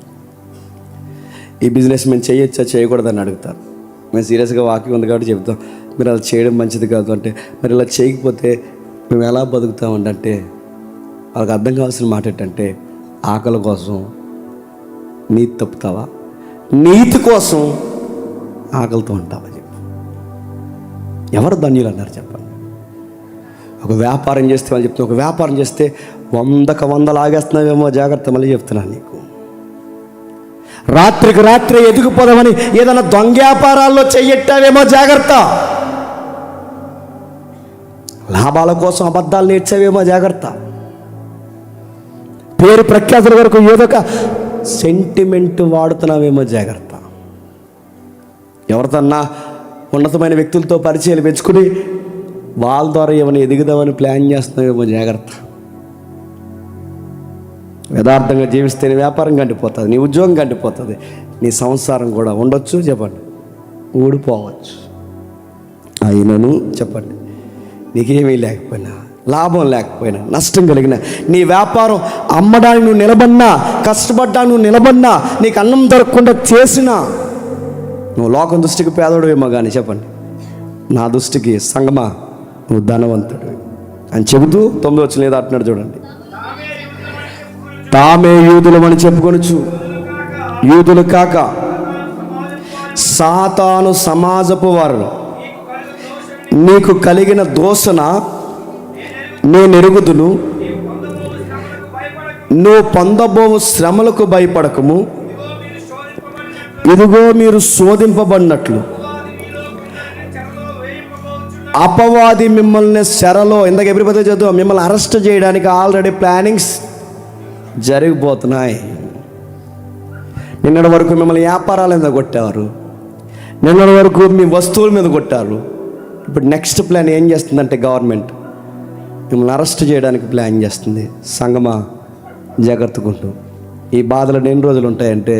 ఈ బిజినెస్ మేము చేయొచ్చా చేయకూడదని అడుగుతారు. మేము సీరియస్గా వాకింగ్ ఉంది కాబట్టి చెప్తాం, మీరు అలా చేయడం మంచిది కాదు అంటే, మరి ఇలా చేయకపోతే మేము ఎలా బతుకుతామంటే వాళ్ళకి అర్థం కావాల్సిన మాట ఏంటంటే, ఆకలి కోసం నీతి తప్పుతావా, నీతి కోసం ఆకలితో ఉంటావా? చెప్పు, ఎవరు ధన్యులు అన్నారు చెప్పండి? ఒక వ్యాపారం చేస్తే వాళ్ళు చెప్తున్నా, ఒక వ్యాపారం చేస్తే 100 లాగేస్తున్నావేమో జాగ్రత్త. మళ్ళీ చెప్తున్నాను నీకు, రాత్రికి రాత్రి ఎదిగిపోదామని ఏదైనా దొంగ వ్యాపారాల్లో చెయ్యట్టావేమో జాగ్రత్త. లాభాల కోసం అబద్ధాలు నేర్చావేమో జాగ్రత్త. పేరు ప్రఖ్యాతుల వరకు ఏదో ఒక సెంటిమెంట్ వాడుతున్నావేమో జాగ్రత్త. ఎవరితోన్నా ఉన్నతమైన వ్యక్తులతో పరిచయాలు పెంచుకుని వాళ్ళ ద్వారా ఏమైనా ఎదుగుదామని ప్లాన్ చేస్తున్నావేమో జాగ్రత్త. యథార్థంగా జీవిస్తే నీ వ్యాపారం గంటిపోతుంది, నీ ఉద్యోగం గంటిపోతుంది, నీ సంసారం కూడా ఉండొచ్చు చెప్పండి, ఊడిపోవచ్చు. అయినను చెప్పండి, నీకేమీ లేకపోయినా, లాభం లేకపోయినా, నష్టం కలిగిన నీ వ్యాపారం అమ్మడానికి నువ్వు నిలబడినా, కష్టపడ్డానికి నువ్వు నిలబడినా, నీకు అన్నం దొరకకుండా చేసినా, నువ్వు లోకం దృష్టికి పేదోడువేమో కానీ చెప్పండి, నా దృష్టికి సంగమా నువ్వు ధనవంతుడు అని చెబుతూ 9వ వచనం లేదా అంటున్నాడు చూడండి. తామే యూదులమని చెప్పుకొనొచ్చు, యూదులు కాక సాతాను సమాజపు వారు నీకు కలిగిన దోషణ నేను ఎరుగుదును, నువ్వు పొందబోవు శ్రమలకు భయపడకము, ఇదిగో మీరు శోధింపబడినట్లు అపవాది మిమ్మల్ని చెరలో, ఇందాక ఎవ్రీబడి చదువు, మిమ్మల్ని అరెస్ట్ చేయడానికి ఆల్రెడీ ప్లానింగ్స్ జరిగిపోతున్నాయి. నిన్నటి వరకు మిమ్మల్ని వ్యాపారాల మీద కొట్టేవారు, నిన్నటి వరకు మీ వస్తువుల మీద కొట్టారు. ఇప్పుడు నెక్స్ట్ ప్లాన్ ఏం చేస్తుందంటే గవర్నమెంట్ మిమ్మల్ని అరెస్ట్ చేయడానికి ప్లాన్ చేస్తుంది. సంగమా జాగ్రత్తగా. ఈ బాధలు ఎన్ని రోజులు ఉంటాయంటే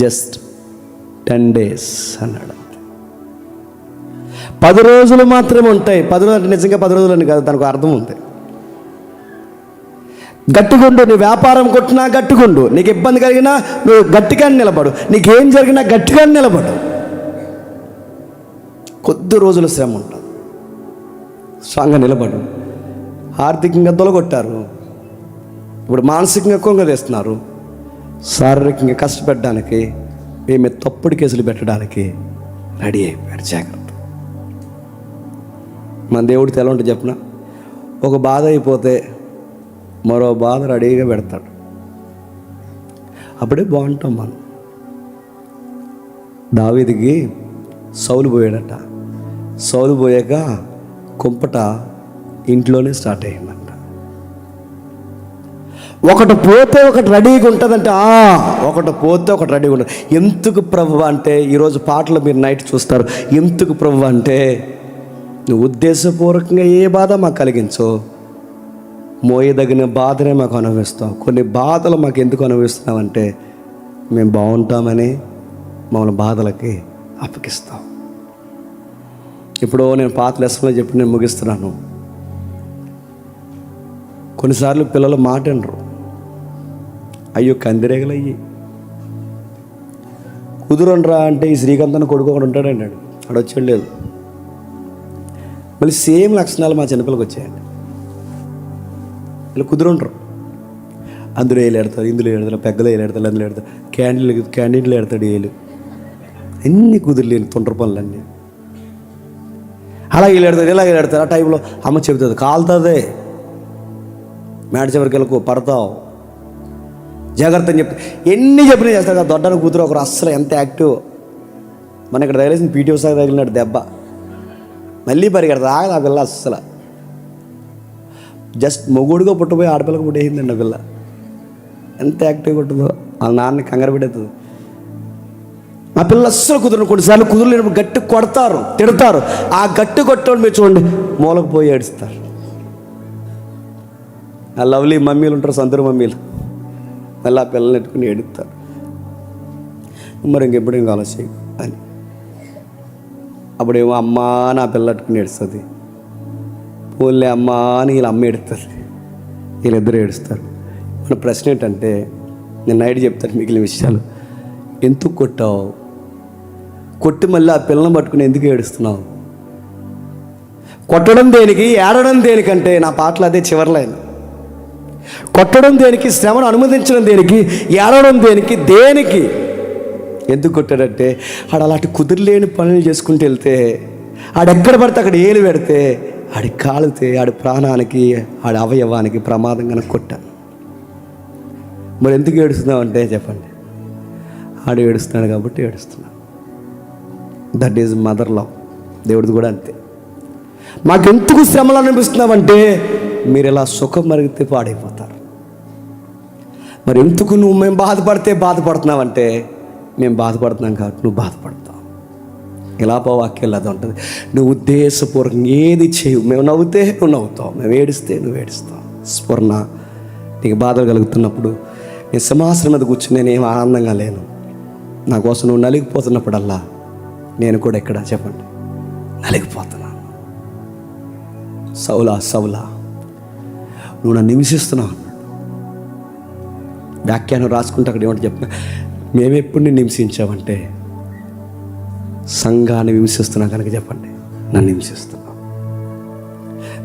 జస్ట్ 10 days అన్నాడు. 10 రోజులు మాత్రమే ఉంటాయి. 10 రోజులు అంటే నిజంగా 10 రోజులు అని కాదు, దానికి అర్థం ఉంది. గట్టిగుండు, నీ వ్యాపారం కొట్టినా గట్టిగుండు, నీకు ఇబ్బంది కలిగినా నువ్వు గట్టిగా నిలబడు, నీకేం జరిగినా గట్టిగా నిలబడు. కొద్ది రోజుల శ్రమ ఉంటుంది, స్ట్రాంగ్గా నిలబడు. ఆర్థికంగా దొలగొట్టారు, ఇప్పుడు మానసికంగా కుంగదీస్తున్నారు, శారీరకంగా కష్టపెట్టడానికి, మేము తప్పుడు కేసులు పెట్టడానికి రెడీ అయిపోయారు. జాగ్రత్త. మన దేవుడితో ఎలా ఉంటుంది చెప్పిన, ఒక బాధ అయిపోతే మరో బాధ రెడీగా పెడతాడు. అప్పుడే బాగుంటాం మనం. దావీదుకి సౌలు పోయాడట. సౌలు పోయాక కుంపట ఇంట్లోనే స్టార్ట్ అయ్యిందంట. ఒకటి పోతే ఒకటి రెడీగా ఉంటుందంటే, ఒకటి పోతే ఒకటి రెడీగా ఉంటుంది. ఎందుకు ప్రభువా అంటే, ఈరోజు పాటలు మీరు నైట్ చూస్తారు. ఎందుకు ప్రభువా అంటే, నువ్వు ఉద్దేశపూర్వకంగా ఏ బాధ మాకు కలిగించో, మోయదగిన బాధనే మాకు అనుభవిస్తాం. కొన్ని బాధలు మాకు ఎందుకు అనుభవిస్తున్నామంటే, మేము బాగుంటామని మమ్మల్ని బాధలకి అప్పగిస్తాం. ఇప్పుడు నేను పాత లెసన్లో చెప్పి నేను ముగిస్తున్నాను. కొన్నిసార్లు పిల్లలు మాట వినరు. అయ్యో కందిరేగలయ్యి కుదురండ్రా అంటే, ఈ శ్రీకాంతాన్ని కొడుకు ఒకడు ఉంటాడు అన్నాడు. అక్కడ వచ్చాడు లేదు. మళ్ళీ సేమ్ లక్షణాలు మా చిన్నపిల్లకి వచ్చాయండి. ఇలా కుదురుంటారు. అందులో వేలు ఎడతారు, ఇందులో ఎడతారు, పెగ్గలో వేలు ఎడతారు, అందులో ఎడతారు, క్యాండిడేట్లో ఎడతాడు వేలు. అన్నీ కుదిరలేని తొండ్ర పనులన్నీ. అలా వీళ్ళు ఎడతారు, ఇలా వీళ్ళు ఎడతారు. ఆ టైంలో అమ్మ చెబుతుంది, కాలుతుంది, మేడ చివరికి వెళ్ళకు, పడతావు, జాగ్రత్త అని చెప్తే ఎన్ని చెప్పినా చేస్తారు కదా. దొడ్డన కూతురు ఒకరు అస్సలు ఎంత యాక్టివ్. మన ఇక్కడ తగిలేసిన పీటీ ఉషాకి తగిలినాడు దెబ్బ, మళ్ళీ పరిగెడతా. ఆగదు ఆ పిల్ల అస్సలు. జస్ట్ మొగుడుగా పుట్టబోయి ఆడపిల్లకి పుట్టేసిందండి ఆ పిల్ల. ఎంత యాక్టివ్గా ఉంటుందో, వాళ్ళ నాన్న కంగారు పెట్టేస్తుంది. ఆ పిల్ల అస్సలు కుదరను. కొన్నిసార్లు కుదరలేనప్పుడు గట్టి కొడతారు, తిడతారు. ఆ గట్టి కొట్టడం మీరు చూడండి, మూలకు పోయి ఏడుస్తారు. ఆ లవ్లీ మమ్మీలు ఉంటారు, సంతూరు మమ్మీలు, మళ్ళీ ఆ పిల్లల్ని ఎట్టుకుని ఏడుస్తారు. మరి ఇంకెప్పుడు ఇంకా ఆలోచన అని. అప్పుడేమో అమ్మ నా పిల్ల అట్టుకుని ఏడుస్తుంది. పోన్లే అమ్మ అని వీళ్ళ అమ్మ ఏడుస్తుంది, వీళ్ళిద్దరూ ఏడుస్తారు. మన ప్రశ్న ఏంటంటే, నేను నైట్ చెప్తాను మిగిలిన విషయాలు. ఎందుకు కొట్టావు? కొట్టి మళ్ళీ ఆ పిల్లని పట్టుకుని ఎందుకు ఏడుస్తున్నావు? కొట్టడం దేనికి, ఏడడం దేనికంటే నా పాటలు అదే చివరిలైన. కొట్టడం దేనికి, శ్రమను అనుమతించడం దేనికి, ఏడవడం దేనికి, దేనికి? ఎందుకు కొట్టాడంటే, ఆడు అలాంటి కుదిరలేని పనులు చేసుకుంటూ వెళ్తే, ఆడెక్కడ పడితే అక్కడ ఏలు పెడితే, ఆడి కాలితే ఆడి ప్రాణానికి, ఆడి అవయవానికి ప్రమాదం కనుక కొట్టాను. మరి ఎందుకు ఏడుస్తున్నావు అంటే చెప్పండి, ఆడు ఏడుస్తున్నాడు కాబట్టి ఏడుస్తున్నాడు. That is mother love. దేవుడిది కూడా అంతే. మాకెందుకు శ్రమలు అనిపిస్తున్నావంటే, మీరు ఇలా సుఖం మరిగితే పాడైపోతారు. మరి ఎందుకు నువ్వు మేము బాధపడితే బాధపడుతున్నావంటే, మేము బాధపడుతున్నాం కాబట్టి నువ్వు బాధపడతావు. ఇలా వాక్యాలు అది ఉంటుంది. నువ్వు ఉద్దేశపూర్వకంగా ఏది చేయవు. మేము నవ్వుతే నువ్వు నవ్వుతావు, మేము ఏడిస్తే నువ్వు ఏడుస్తావు. స్ఫురణ, నీకు బాధలు కలుగుతున్నప్పుడు నేను సింహాసనం మీద కూర్చుని నేనేం ఆనందంగా లేను. నా కోసం నువ్వు నలిగిపోతున్నప్పుడల్లా నేను కూడా ఎక్కడ చెప్పండి నలిగిపోతున్నాను. సౌలా సౌలా నువ్వు నన్ను హింసిస్తున్నావు అన్నాడు. వ్యాఖ్యానం రాసుకుంటే అక్కడ ఏమంటే చెప్తున్నా, మేమెప్పుడు నిన్ను హింసించామంటే సంఘాన్ని హింసిస్తున్నాం కనుక చెప్పండి నన్ను హింసిస్తున్నాం.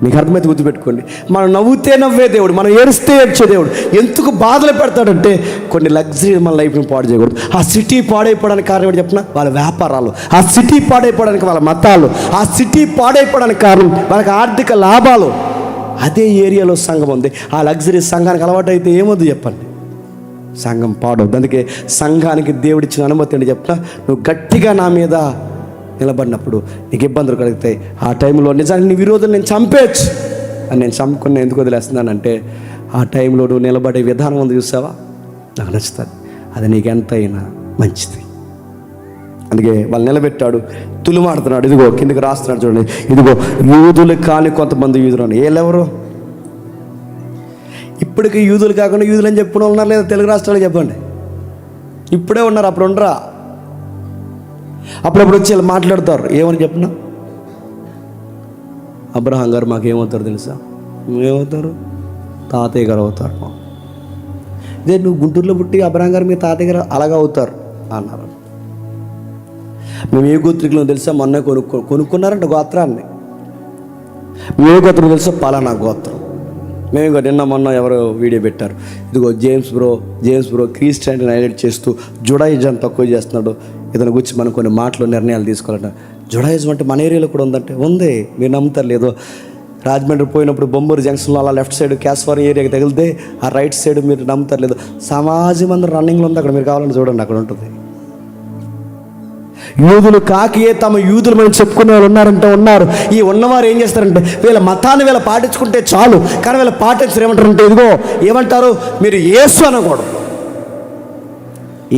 మీకు అర్థమైతే గుర్తుపెట్టుకోండి. మనం నవ్వుతే నవ్వే దేవుడు, మనం ఏడిస్తే ఏడ్చే దేవుడు. ఎందుకు బాధలు పెడతాడంటే, కొన్ని లగ్జరీ మన లైఫ్ని పాడు చేయకూడదు. ఆ సిటీ పాడైపోవడానికి కారణం ఏంటి చెప్పిన, వాళ్ళ వ్యాపారాలు. ఆ సిటీ పాడైపోవడానికి వాళ్ళ మతాలు. ఆ సిటీ పాడైపోవడానికి కారణం వాళ్ళకి ఆర్థిక లాభాలు. అదే ఏరియాలో సంఘం ఉంది. ఆ లగ్జరీ సంఘానికి అలవాటు అయితే ఏమొద్దు చెప్పండి, సంఘం పాడవద్దు. అందుకే సంఘానికి దేవుడిచ్చిన అనుమతి ఏంటి చెప్పిన, నువ్వు గట్టిగా నా మీద నిలబడినప్పుడు నీకు ఇబ్బందులు కలుగుతాయి. ఆ టైంలో నిజానికి నీ విరోధులు నేను చంపేయచ్చు అని నేను చంపుకుని ఎందుకు వదిలేస్తున్నానంటే, ఆ టైంలో నువ్వు నిలబడే విధానం ఉంది చూసావా, నాకు నచ్చుతుంది. అది నీకు ఎంతైనా మంచిది. అందుకే వాళ్ళు నిలబెట్టాడు, తులుమాడుతున్నాడు. ఇదిగో కిందకి రాస్తున్నాడు చూడండి, ఇదిగో యూదులు కాని కొంతమంది యూదులు అని. వీళ్ళెవరు? ఇప్పటికీ యూదులు కాకుండా యూదులు అని చెప్పుకుని ఉన్నారు లేదా తెలుగు రాష్ట్రాలు చెప్పండి. ఇప్పుడే ఉన్నారు, అప్పుడు ఉండరా? అప్పుడప్పుడు వచ్చి వాళ్ళు మాట్లాడతారు. ఏమని చెప్పిన, అబ్రహాం గారు మాకు ఏమవుతారు తెలుసా? ఏమవుతారు? తాతయ్య గారు అవుతారు. ఇదే నువ్వు గుంటూరులో పుట్టి అబ్రహాం గారు మీ తాతయ్య గారు అలాగా అవుతారు అన్నారు. మేము ఏ గోత్రికులో తెలుసా, మొన్న కొనుక్కున్నారంట గోత్రాన్ని. మేము ఏ గోత్రం తెలుసా, పలానా గోత్రం. మేము ఇంకా నిన్న మొన్న ఎవరో వీడియో పెట్టారు, ఇదిగో జేమ్స్ బ్రో క్రిస్టియానిటీని హైలైట్ చేస్తూ జుడాయిజం తక్కువ చేస్తున్నాడు, ఇతని గురించి మనం కొన్ని మాటలు నిర్ణయాలు తీసుకోవాలంట. జుడాయిజం అంటే మన ఏరియాలో కూడా ఉందంటే ఉంది, మీరు నమ్ముతారు లేదో. రాజమండ్రి పోయినప్పుడు బొమ్మూరు జంక్షన్లో అలా లెఫ్ట్ సైడ్ క్యాస్వారం ఏరియాకి తగిలితే ఆ రైట్ సైడ్ మీరు నమ్ముతారు లేదు, సమాజం అందరూ రన్నింగ్లో ఉంది. అక్కడ మీరు కావాలని చూడండి, అక్కడ ఉంటుంది. యూదులు కాకియే తమ యూదులు మనం చెప్పుకునే వాళ్ళు ఉన్నారంటే ఉన్నారు. ఈ ఉన్నవారు ఏం చేస్తారంటే వీళ్ళ మతాన్ని వీళ్ళ పాటించుకుంటే చాలు, కానీ వీళ్ళ పాటించరు. ఏమంటారంటే ఇదిగో ఏమంటారు, మీరు యేసు అనకూడదు,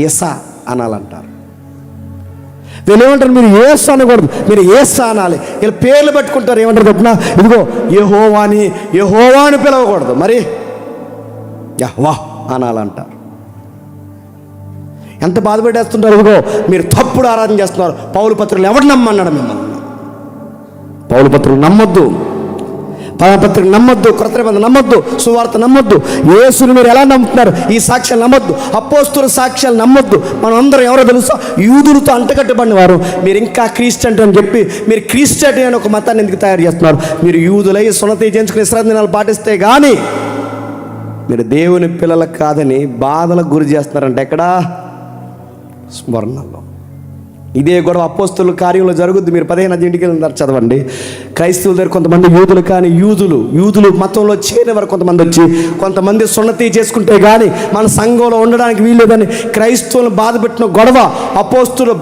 ఏసా అనాలంటారు. వీళ్ళు ఏమంటారు, మీరు యేసు అనకూడదు, మీరు ఏసా అనాలి. వీళ్ళు పేర్లు పెట్టుకుంటారు. ఏమంటారు చెప్పిన, ఇదిగో యెహోవాని పిలవకూడదు, మరి యెహోవా అనాలంటారు. ఎంత బాధపెట్టేస్తుంటారు. ఇదిగో మీరు తప్పుడు ఆరాధన చేస్తున్నారు. పౌలు పత్రికలు ఎవడు నమ్మన్నాడు మిమ్మల్ని? పౌలు పత్రికలు నమ్మొద్దు, పత్రిక నమ్మొద్దు, క్రొత్త నిబంధన నమ్మొద్దు, సువార్త నమ్మొద్దు. యేసుని మీరు ఎలా నమ్ముతున్నారు? ఈ సాక్ష్యాలు నమ్మొద్దు, అపోస్తుల సాక్ష్యాలు నమ్మొద్దు. మనం అందరం ఎవరో తెలుసా, యూదులతో అంటకట్టబడిన వారు. మీరు ఇంకా క్రిస్టియన్ అని చెప్పి మీరు క్రిస్టియానిటీ అని ఒక మతాన్ని ఎందుకు తయారు చేస్తున్నారు? మీరు యూదులై సున్నతి చేయించుకుని ఇశ్రాయేలు దినాలు పాటిస్తే కానీ మీరు దేవుని పిల్లలకు కాదని బాధలకు గురి చేస్తున్నారంటే ఎక్కడా? స్మరణలో. ఇదే గొడవ అపోస్తుల కార్యంలో జరుగుద్ది. మీరు 15 వెళ్ళినారు చదవండి. క్రైస్తవుల దగ్గర కొంతమంది యూదులు కానీ యూదులు మతంలో చేరిన వారు కొంతమంది వచ్చి కొంతమంది సున్నతి చేసుకుంటే కానీ మన సంఘంలో ఉండడానికి వీల్లేదని క్రైస్తవులను బాధ పెట్టిన గొడవ అపోస్తులు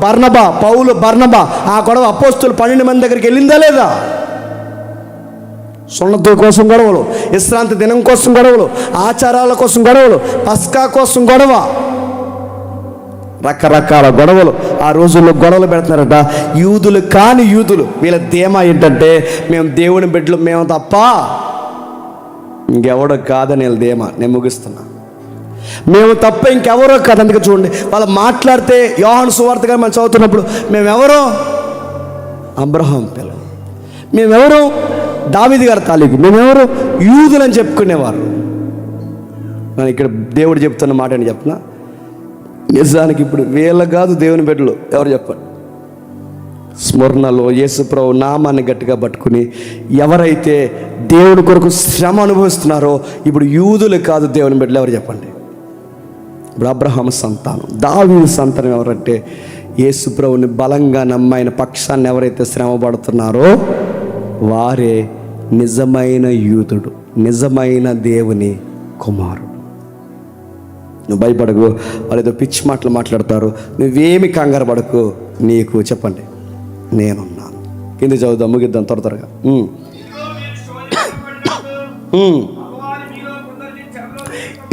పౌలు బర్నబా. ఆ గొడవ అపోస్తులు 12 మంది దగ్గరికి వెళ్ళిందా లేదా? సున్నతి కోసం గొడవలు, విశ్రాంతి దినం కోసం గొడవలు, ఆచారాల కోసం గొడవలు, పస్కా కోసం గొడవ, రకరకాల గొడవలు. ఆ రోజుల్లో గొడవలు పెడుతున్నారట. యూదులు కాని యూదులు వీళ్ళ ధీమా ఏంటంటే మేము దేవుని బిడ్డలు, మేము తప్ప ఇంకెవడో కాదని వీళ్ళ ధీమా. నేను ముగిస్తున్నా. మేము తప్ప ఇంకెవరో కాదు. అందుకే చూడండి, వాళ్ళు మాట్లాడితే యోహాను సువార్త గారు మనం చదువుతున్నప్పుడు మేమెవరో అబ్రహాం పిల్లలు, మేమెవరో దావీదు గారి తాలూకు, మేమెవరో యూదులని చెప్పుకునేవారు. నేను ఇక్కడ దేవుడు చెప్తున్న మాట అని చెప్తున్నా. నిజానికి ఇప్పుడు వీళ్ళ కాదు దేవుని బిడ్డలు ఎవరు చెప్పండి? స్మరణలో యేసుప్రభు నామాన్ని గట్టిగా పట్టుకుని ఎవరైతే దేవుని కొరకు శ్రమ అనుభవిస్తున్నారో ఇప్పుడు యూదులు కాదు దేవుని బిడ్డలు ఎవరు చెప్పండి? ఇప్పుడు అబ్రహాం సంతానం, దావీదు సంతానం ఎవరంటే యేసుప్రభుని బలంగా నమ్మైన పక్షాన్ని ఎవరైతే శ్రమ పడుతున్నారో వారే నిజమైన యూదుడు, నిజమైన దేవుని కుమారుడు. నువ్వు భయపడకు, వాళ్ళు ఏదో పిచ్చి మాటలు మాట్లాడతారు, నువ్వేమి కంగారు పడకు. నీకు చెప్పండి నేనున్నాను. కింద చదువుదాం, ముగిద్దాం త్వరగా.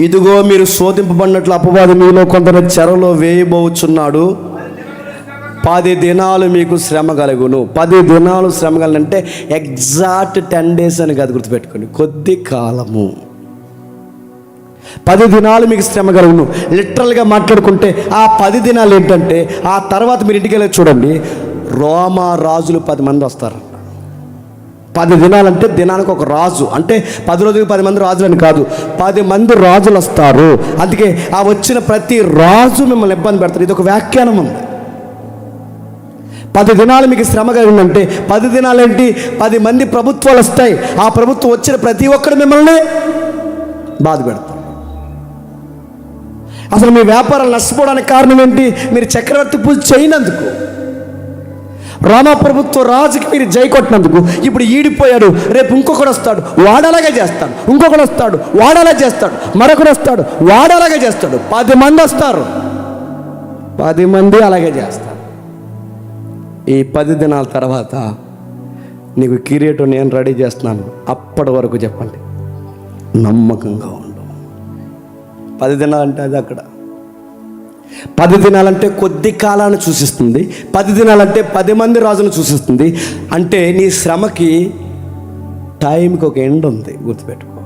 ఇదిగో మీరు శోధింపబడినట్లు అపవాది మీలో కొందరు చెరలో వేయబోచున్నాడు. 10 దినాలు మీకు శ్రమ కలుగును. 10 దినాలు శ్రమ కలగంటే ఎగ్జాక్ట్ 10 days అని కాదు, గుర్తుపెట్టుకోండి, కొద్ది కాలము. 10 దినాలు మీకు శ్రమ కలుగును. లిటరల్గా మాట్లాడుకుంటే ఆ 10 దినాలు ఏంటంటే ఆ తర్వాత మీరు ఇంటికి వెళ్ళి చూడండి, రోమా రాజులు 10 మంది వస్తారు. 10 దినాలంటే దినానికి ఒక రాజు, అంటే 10 రోజులకు 10 మంది రాజులని కాదు, 10 మంది రాజులు వస్తారు. అందుకే ఆ వచ్చిన ప్రతి రాజు మిమ్మల్ని ఇబ్బంది పెడతారు. ఇది ఒక వ్యాఖ్యానం ఉంది. 10 దినాలు మీకు శ్రమ కలిగిందంటే 10 దినాలు ఏంటి? 10 మంది ప్రభుత్వాలు వస్తాయి. ఆ ప్రభుత్వం వచ్చిన ప్రతి ఒక్కరు మిమ్మల్ని బాధ పెడతారు. అసలు మీ వ్యాపారాలు నష్టపోవడానికి కారణం ఏంటి? మీరు చక్రవర్తి పూజ చేయనందుకు, రోమా ప్రభుత్వ రాజుకి మీరు జై కొట్టినందుకు. ఇప్పుడు ఈడిపోయాడు, రేపు ఇంకొకడు వస్తాడు, వాడలాగే చేస్తాడు, ఇంకొకడు వస్తాడు, వాడలా చేస్తాడు, మరొకడు వస్తాడు, వాడలాగే చేస్తాడు. 10 మంది వస్తారు, 10 మంది అలాగే చేస్తారు. ఈ 10 దినాల తర్వాత నీకు కిరీటం నేను రెడీ చేస్తున్నాను. అప్పటి వరకు చెప్పండి నమ్మకంగా ఉండు. 10 దినాలంటే అది అక్కడ 10 దినాలంటే కొద్ది కాలాన్ని సూచిస్తుంది. 10 దినాలంటే 10 మంది రాజులను సూచిస్తుంది. అంటే నీ శ్రమకి టైంకి ఒక ఎండ్ ఉంది, గుర్తుపెట్టుకో.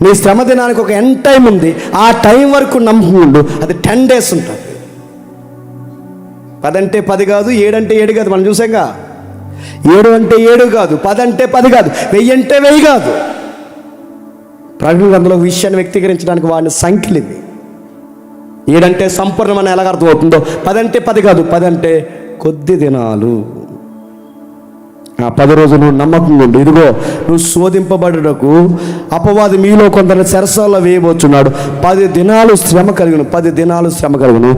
నీ శ్రమ దినానికి ఒక ఎండ్ టైం ఉంది. ఆ టైం వరకు నమ్మకం ఉండు. అది 10 days ఉంటుంది. 10 అంటే 10 కాదు, 7 అంటే 7 కాదు. మనం చూసాంగా, 7 అంటే 7 కాదు, 10 అంటే 10 కాదు, 1000 అంటే 1000 కాదు. ప్రకటన గ్రంథంలో విషయాన్ని వ్యక్తీకరించడానికి వాడిన సంఖ్యలు ఇవి. 7 అంటే సంపూర్ణమని ఎలాగ అర్థమవుతుందో 10 అంటే 10 కాదు, 10 అంటే కొద్ది దినాలు. 10 రోజులు నమ్మకంగా ఉండు. ఇదిగో నువ్వు శోధింపబడుటకు అపవాది మీలో కొందరు చెరసాల్లో వేయబోతున్నాడు. 10 దినాలు శ్రమ కలుగును, 10 దినాలు శ్రమ కలుగును,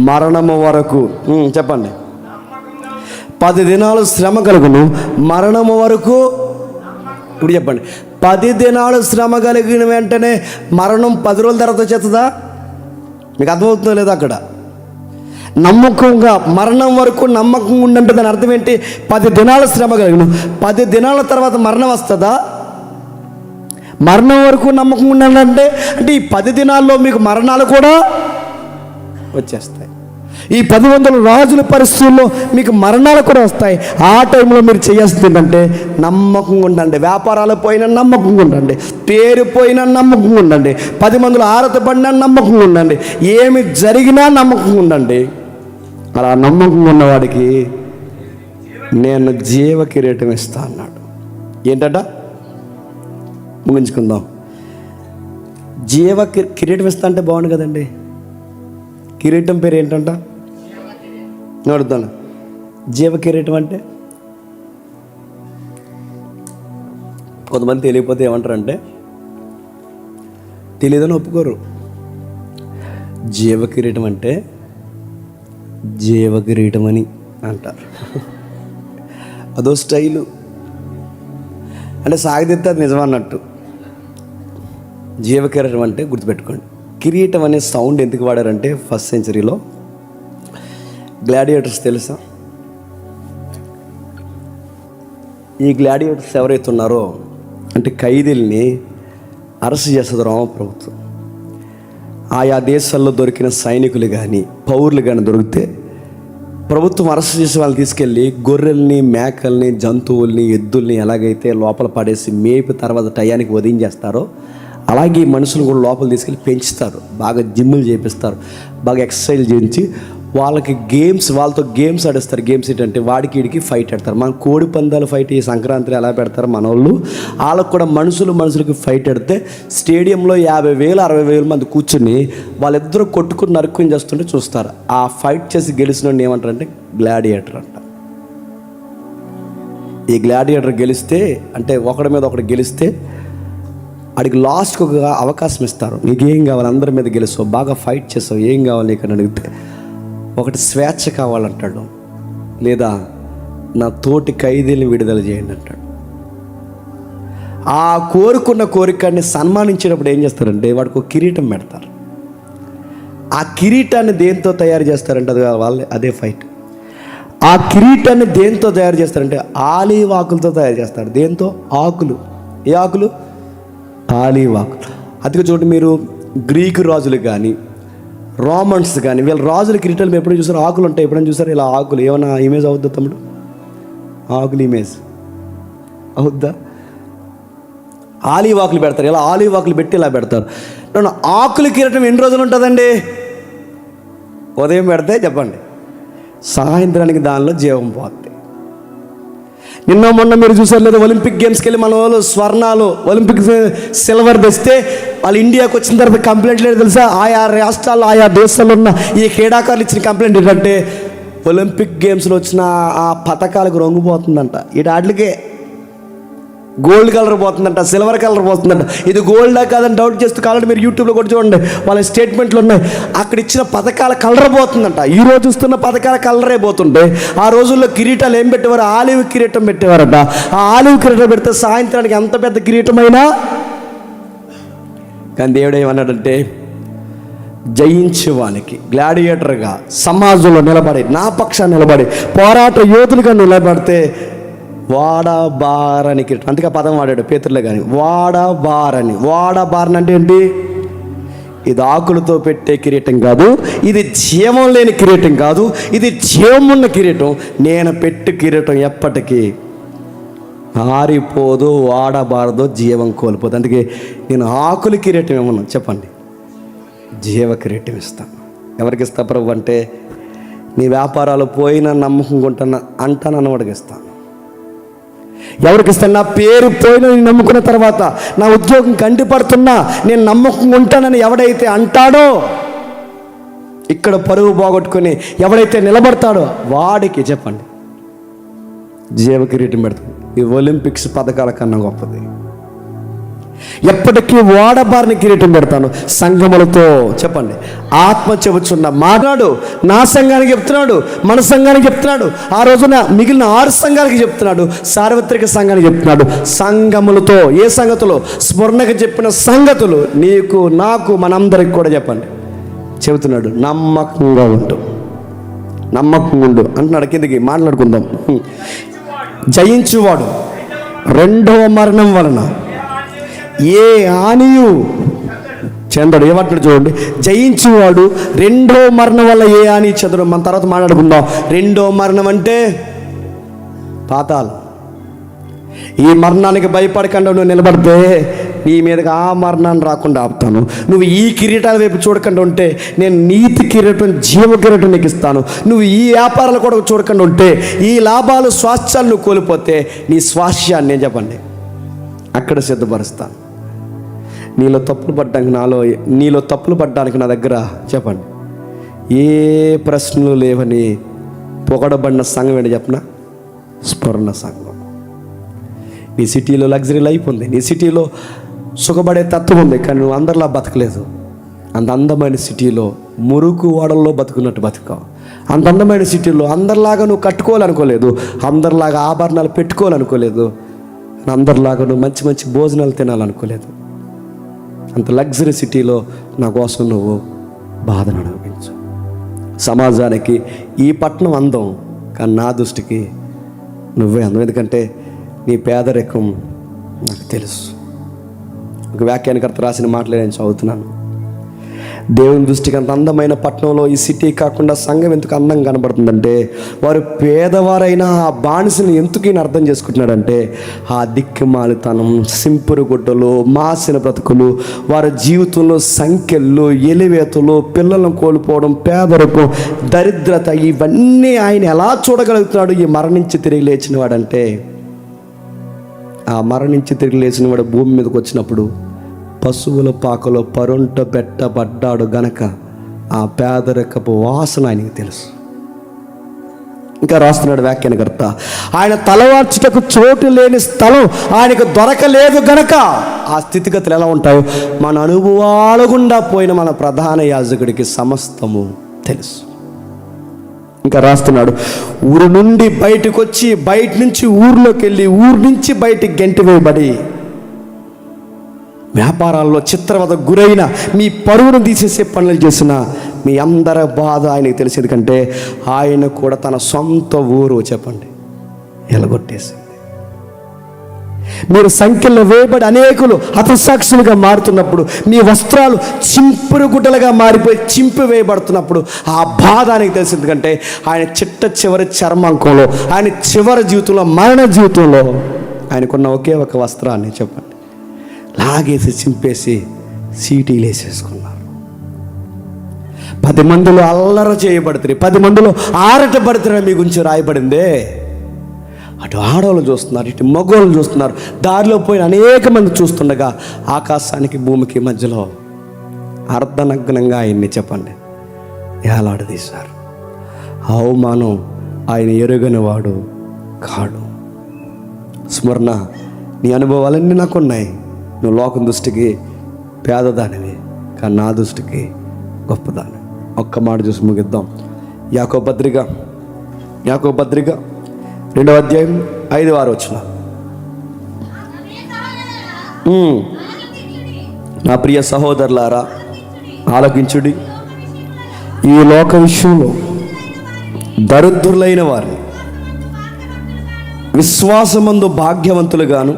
మరణము వరకు. చెప్పండి. 10 దినాలు శ్రమ కలుగును, మరణము వరకు. ఇప్పుడు చెప్పండి, 10 దినాలు శ్రమ కలిగిన వెంటనే మరణం 10 రోజుల తర్వాత వచ్చేస్తుందా? మీకు అర్థమవుతుందో లేదా? అక్కడ నమ్మకంగా మరణం వరకు నమ్మకంగా ఉండంటే దాని అర్థం ఏంటి? 10 దినాల శ్రమ కలిగిన 10 దినాల తర్వాత మరణం వస్తుందా? మరణం వరకు నమ్మకంగా ఉండాలంటే అంటే ఈ 10 దినాల్లో మీకు మరణాలు కూడా వచ్చేస్తాయి. ఈ 10 రాజుల పరిస్థితుల్లో మీకు మరణాలు కూడా వస్తాయి. ఆ టైంలో మీరు చేయాల్సింది ఏంటంటే నమ్మకంగా ఉండండి. వ్యాపారాలు పోయినా నమ్మకంగా ఉండండి, పేరు పోయినా నమ్మకంగా ఉండండి, 10 మందిలో ఆరతపడినా నమ్మకంగా ఉండండి, ఏమి జరిగినా నమ్మకంగా ఉండండి. అలా నమ్మకంగా ఉన్నవాడికి నేను జీవ కిరీటం ఇస్తా అన్నాడు. ఏంటట? ముగించుకుందాం. జీవ కిరీటం ఇస్తా అంటే బాగుండు కదండి. కిరీటం పేరు ఏంటంట? అడుగుతాను. జీవ కిరీటం అంటే కొంతమంది తెలియకపోతే ఏమంటారంటే తెలియదని ఒప్పుకోరు. జీవ కిరీటం అంటే జీవ కిరీటం అని అంటారు. అదో స్టైలు, అంటే సాగదీస్తే అది నిజం అన్నట్టు. జీవ కిరీటం అంటే గుర్తుపెట్టుకోండి. కిరీటం అనే సౌండ్ ఎందుకు వాడారంటే 1st సెంచరీలో గ్లాడియేటర్స్ తెలుసా? ఈ గ్లాడియేటర్స్ ఎవరైతే ఉన్నారో అంటే ఖైదీల్ని అరెస్ట్ చేస్తుంది రోమ ప్రభుత్వం. ఆయా దేశాల్లో దొరికిన సైనికులు కానీ పౌరులు కానీ దొరికితే ప్రభుత్వం అరెస్ట్ చేసి వాళ్ళని తీసుకెళ్ళి గొర్రెల్ని, మేకల్ని, జంతువుల్ని, ఎద్దుల్ని ఎలాగైతే లోపల పడేసి మేపి తర్వాత టయానికి వదిలించేస్తారో అలాగే ఈ మనుషులు కూడా లోపల తీసుకెళ్ళి పెంచుతారు. బాగా జిమ్ములు చేపిస్తారు, బాగా ఎక్సర్సైజ్ చేయించి వాళ్ళకి వాళ్ళతో గేమ్స్ ఆడిస్తారు. గేమ్స్ ఏంటంటే వాడికి వీడికి ఫైట్ ఆడతారు. మన కోడి పందాలు ఫైట్ ఈ సంక్రాంతిలో ఎలా పెడతారు మన వాళ్ళు, వాళ్ళకు కూడా మనుషులకి ఫైట్ ఆడితే స్టేడియంలో 50,000 60,000 మంది కూర్చుని వాళ్ళిద్దరూ కొట్టుకుని నరుక్కుని చేస్తుంటే చూస్తారు. ఆ ఫైట్ చేసి గెలిచిన ఏమంటారంటే గ్లాడియేటర్ అంట. ఈ గ్లాడియేటర్ గెలిస్తే అంటే ఒకడి మీద ఒకటి గెలిస్తే వాడికి లాస్ట్కి ఒక అవకాశం ఇస్తారు. నీకేం కావాలి, అందరి మీద గెలుస్తావు, బాగా ఫైట్ చేస్తావు, ఏం కావాలి నీకు అని అడిగితే ఒకటి స్వేచ్ఛ కావాలంటాడు, లేదా నా తోటి ఖైదీని విడుదల చేయండి అంటాడు. ఆ కోరుకున్న కోరికని సన్మానించేటప్పుడు ఏం చేస్తారంటే వాడికి ఒక కిరీటం పెడతారు. ఆ కిరీటాన్ని దేంతో తయారు చేస్తారంటే అది వాళ్ళే అదే ఫైట్. ఆ కిరీటాన్ని దేంతో తయారు చేస్తారంటే ఆలివ్ ఆకులతో తయారు చేస్తారు. దేంతో? ఆకులు. ఏ ఆకులు? ఆలివ్ ఆకులు. అందుకే చూడండి, మీరు గ్రీకు రాజులు కానీ రోమన్స్ కానీ వీళ్ళ రాజుల కిరీటాలు ఎప్పుడు చూసారు? ఆకులు ఉంటాయి. ఎప్పుడైనా చూసారు ఇలా ఆకులు? ఏమైనా ఇమేజ్ అవుద్దా తమ్ముడు? ఆకులు ఇమేజ్ అవుద్దా? ఆలివ్ ఆకులు పెడతారు. ఇలా ఆలివ్ ఆకులు పెట్టి ఇలా పెడతారు. ఆకుల కిరీటం ఎన్ని రోజులు ఉంటుందండి? ఉదయం పెడితే చెప్పండి సాయంత్రానికి దానిలో జీవం పోతుంది. నిన్న మొన్న మీరు చూసారు లేదా, ఒలింపిక్ గేమ్స్కి వెళ్ళి మన వాళ్ళు స్వర్ణాలు ఒలింపిక్ సిల్వర్ తెస్తే వాళ్ళు ఇండియాకి వచ్చిన తర్వాత కంప్లైంట్ లేదు తెలుసా? ఆయా రాష్ట్రాల్లో ఆయా దేశాల్లో ఉన్న ఈ క్రీడాకారులు ఇచ్చిన కంప్లైంట్ ఏంటంటే ఒలింపిక్ గేమ్స్లో వచ్చిన ఆ పథకాలకు రంగు పోతుందంట. ఈ వాటికే గోల్డ్ కలర్ పోతుందంట, సిల్వర్ కలర్ పోతుందంట. ఇది గోల్డా కాదని డౌట్ చేస్తూ కావాలంటే మీరు యూట్యూబ్లో కూడా చూడండి, వాళ్ళ స్టేట్మెంట్లు ఉన్నాయి. అక్కడ ఇచ్చిన పథకాల కలర్ పోతుందంట. ఈ రోజు చూస్తున్న పథకాల కలరే పోతుంటే ఆ రోజుల్లో కిరీటాలు ఏం పెట్టేవారు? ఆలివ్ కిరీటం పెట్టేవారట. ఆ ఆలివ్ కిరీటం పెడితే సాయంత్రానికి ఎంత పెద్ద కిరీటమైనా. కానీ దేవుడు ఏమన్నాడంటే జయించేవానికి గ్లాడియేటర్గా సమాజంలో నిలబడి నా పక్షాన్ని నిలబడి పోరాట యోధులుగా నిలబడితే వాడబారని కిరీటం. అందుకే పదం వాడాడు పేతురులో కానీ వాడబారని. వాడబారని అంటే ఏంటి? ఇది ఆకులతో పెట్టే కిరీటం కాదు, ఇది జీవం లేని కిరీటం కాదు, ఇది జీవం ఉన్న కిరీటం. నేను పెట్టు కిరీటం ఎప్పటికీ ఆరిపోదు, వాడబారదు, జీవం కోల్పోదు. అందుకే నేను ఆకుల కిరీటం ఏమన్నా చెప్పండి, జీవ కిరీటం ఇస్తాను. ఎవరికి ఇస్తా ప్రభు అంటే నీ వ్యాపారాలు పోయినా నమ్మకం కొంటున్నా అంటానని వాడికి ఇస్తాను. ఎవరికి ఇస్తాను? నా పేరు పోయిన నేను నమ్ముకున్న తర్వాత, నా ఉద్యోగం కంటిపడుతున్నా నేను నమ్మకం ఉంటానని ఎవడైతే అంటాడో ఇక్కడ పరువు పోగొట్టుకొని ఎవడైతే నిలబడతాడో వాడికి చెప్పండి జీవ కిరీటం పెడతాడు. ఈ ఒలింపిక్స్ పథకాల కన్నా గొప్పది. ఎప్పటికీ ఓడబారిన కిరీటం పెడతాను సంఘములతో. చెప్పండి, ఆత్మ చెబుతున్న మాట్లాడు. నా సంఘానికి చెప్తున్నాడు, మన సంఘానికి చెప్తున్నాడు, ఆ రోజున మిగిలిన 6 సంఘాలకి చెప్తున్నాడు, సార్వత్రిక సంఘానికి చెప్తున్నాడు. సంఘములతో ఏ సంగతులు? స్మరణకు చెప్పిన సంగతులు నీకు, నాకు, మనందరికి కూడా చెప్పండి చెబుతున్నాడు. నమ్మకంగా ఉండు, నమ్మకంగా ఉండు అంటున్నాడు. కిందకి మాట్లాడుకుందాం. జయించువాడు రెండవ మరణం వలన ఏ హానియు చెందడు. ఏమంటాడు చూడండి, జయించువాడు రెండో మరణం వల్ల ఏ హాని చెందడు. మన తర్వాత మాట్లాడుకుందాం. రెండో మరణం అంటే పాతాళం. ఈ మరణానికి భయపడకుండా నువ్వు నిలబడితే నీ మీదకి ఆ మరణాన్ని రాకుండా ఆపుతాను. నువ్వు ఈ కిరీటాల వైపు చూడకుండా ఉంటే నేను నీతి కిరీటం, జీవ కిరీటం నీకు ఇస్తాను. నువ్వు ఈ వ్యాపారాలు కూడా చూడకుండా ఉంటే, ఈ లాభాలు, స్వాస్థ్యాలు నువ్వు కోల్పోతే నీ స్వాస్థ్యాన్ని నేను చెప్పండి అక్కడ సిద్ధపరుస్తాను. నీలో తప్పులు పడ్డానికి నా దగ్గర చెప్పండి ఏ ప్రశ్నలు లేవని పొగడబడిన సంఘం ఏంటి చెప్పనా? స్మరణ సంఘం. నీ సిటీలో లగ్జరీ లైఫ్ ఉంది, నీ సిటీలో సుఖపడే తత్వం ఉంది, కానీ నువ్వు అందరిలా బతకలేదు. అంత అందమైన సిటీలో మురుకు వాడల్లో బతుకున్నట్టు బతుకావు. అంత అందమైన సిటీలో అందరిలాగా నువ్వు కట్టుకోవాలనుకోలేదు, అందరిలాగా ఆభరణాలు పెట్టుకోవాలనుకోలేదు, అందరిలాగా నువ్వు మంచి మంచి భోజనాలు తినాలనుకోలేదు. అంత లగ్జరీ సిటీలో నా కోసం నువ్వు బాధను అనుభవించు. సమాజానికి ఈ పట్టణం అందం, కానీ నా దృష్టికి నువ్వే అందం. ఎందుకంటే నీ పేదరికం నాకు తెలుసు. ఒక వ్యాఖ్యానకర్త రాసిన మాటలు నేను చదువుతున్నాను. దేవుని దృష్టికి అంత అందమైన పట్టణంలో ఈ సిటీ కాకుండా సంఘం ఎందుకు అందం కనబడుతుందంటే, వారు పేదవారైనా ఆ బానిసని ఎందుకు ఈయన అర్థం చేసుకుంటున్నాడంటే, ఆ దిక్కుమాలితనం, సింపురు గుడ్డలు, మాసిన బ్రతుకులు, వారి జీవితంలో సంఖ్యలు, ఎలివేతలు, పిల్లలను కోల్పోవడం, పేదరికం, దరిద్రత, ఇవన్నీ ఆయన ఎలా చూడగలుగుతున్నాడు ఈ మరణించి తిరిగి లేచిన వాడంటే, ఆ మరణించి తిరిగి లేచిన వాడు భూమి మీదకి వచ్చినప్పుడు పశువుల పాకలో పరుంట పెట్టబడ్డాడు గనక ఆ పేదరికపు వాసన ఆయనకి తెలుసు. ఇంకా రాస్తున్నాడు వ్యాఖ్యానకర్త, ఆయన తలవార్చుటకు చోటు లేని స్థలం ఆయనకు దొరకలేదు గనక ఆ స్థితిగతులు ఎలా ఉంటాయో మన అనుభవాల గుండా పోయిన మన ప్రధాన యాజకుడికి సమస్తము తెలుసు. ఇంకా రాస్తున్నాడు, ఊరు నుండి బయటకు వచ్చి, బయట నుంచి ఊర్లోకి వెళ్ళి, ఊరు నుంచి బయటికి గెంటి వేయబడి, వ్యాపారాల్లో చిత్రవద గురైన, మీ పరువును తీసేసే పనులు చేసిన మీ అందరి బాధ ఆయనకు తెలిసి. ఎందుకంటే ఆయన కూడా తన సొంత ఊరు చెప్పండి ఎలగొట్టేసింది. మీరు సంఖ్యలో వేయబడి అనేకులు హతసాక్షులుగా మారుతున్నప్పుడు, మీ వస్త్రాలు చింపురు గుడ్డలుగా మారిపోయి చింపి వేయబడుతున్నప్పుడు ఆ బాధ ఆయనకు తెలిసి. ఎందుకంటే ఆయన చివరి చర్మాంకంలో, ఆయన చివరి జీవితంలో, మరణ జీవితంలో ఆయనకున్న ఒకే ఒక వస్త్రాన్ని చెప్పండి లాగేసి చింపేసి సీటీలు వేసేసుకున్నారు. 10 మందిలో అల్లర చేయబడుతుంది, 10 మందిలో ఆరటపడుతున్న మీ గురించి రాయబడిందే. అటు ఆడవాళ్ళు చూస్తున్నారు, ఇటు మగవాళ్ళు చూస్తున్నారు, దారిలో పోయిన అనేక మంది చూస్తుండగా ఆకాశానికి భూమికి మధ్యలో అర్ధనగ్నంగా ఆయన్ని చెప్పండి ఏలాడదీశారు. అవమానం ఆయన ఎరుగని వాడు కాడు. స్మరణ, నీ అనుభవాలన్నీ నాకున్నాయి. నువ్వు లోకం దృష్టికి పేదదానివి, కానీ నా దృష్టికి గొప్పదాని. ఒక్క మాట చూసి ముగిద్దాం. యాకోబు పత్రిక 2వ అధ్యాయం 5-6 వచనం. నా ప్రియ సహోదరులారా ఆలకించుడి. ఈ లోక విషయంలో దరిద్రులైన వారిని విశ్వాసమందు భాగ్యవంతులుగాను,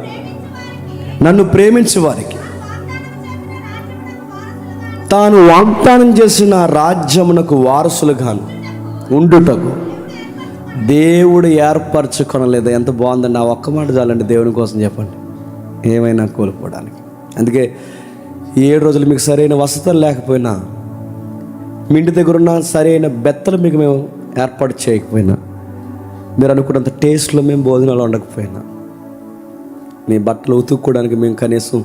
నన్ను ప్రేమించే వారికి తాను వాగ్దానం చేసిన రాజ్యమునకు వారసులుగాను ఉండుటకు దేవుడు ఏర్పరచుకొనలేదా? ఎంత బాగుందండి. ఆ ఒక్క మాట చాలండి దేవుని కోసం చెప్పండి, ఏమైనా కోల్పోవడానికి. అందుకే 7 రోజులు మీకు సరైన వసతులు లేకపోయినా, మీ ఇంటి దగ్గర ఉన్న సరైన బెత్తలు మీకు మేము ఏర్పాటు చేయకపోయినా, మీరు అనుకున్నంత టేస్ట్లో మేము భోజనాలు ఉండకపోయినా, మీ బట్టలు ఉతుక్కోవడానికి మేము కనీసం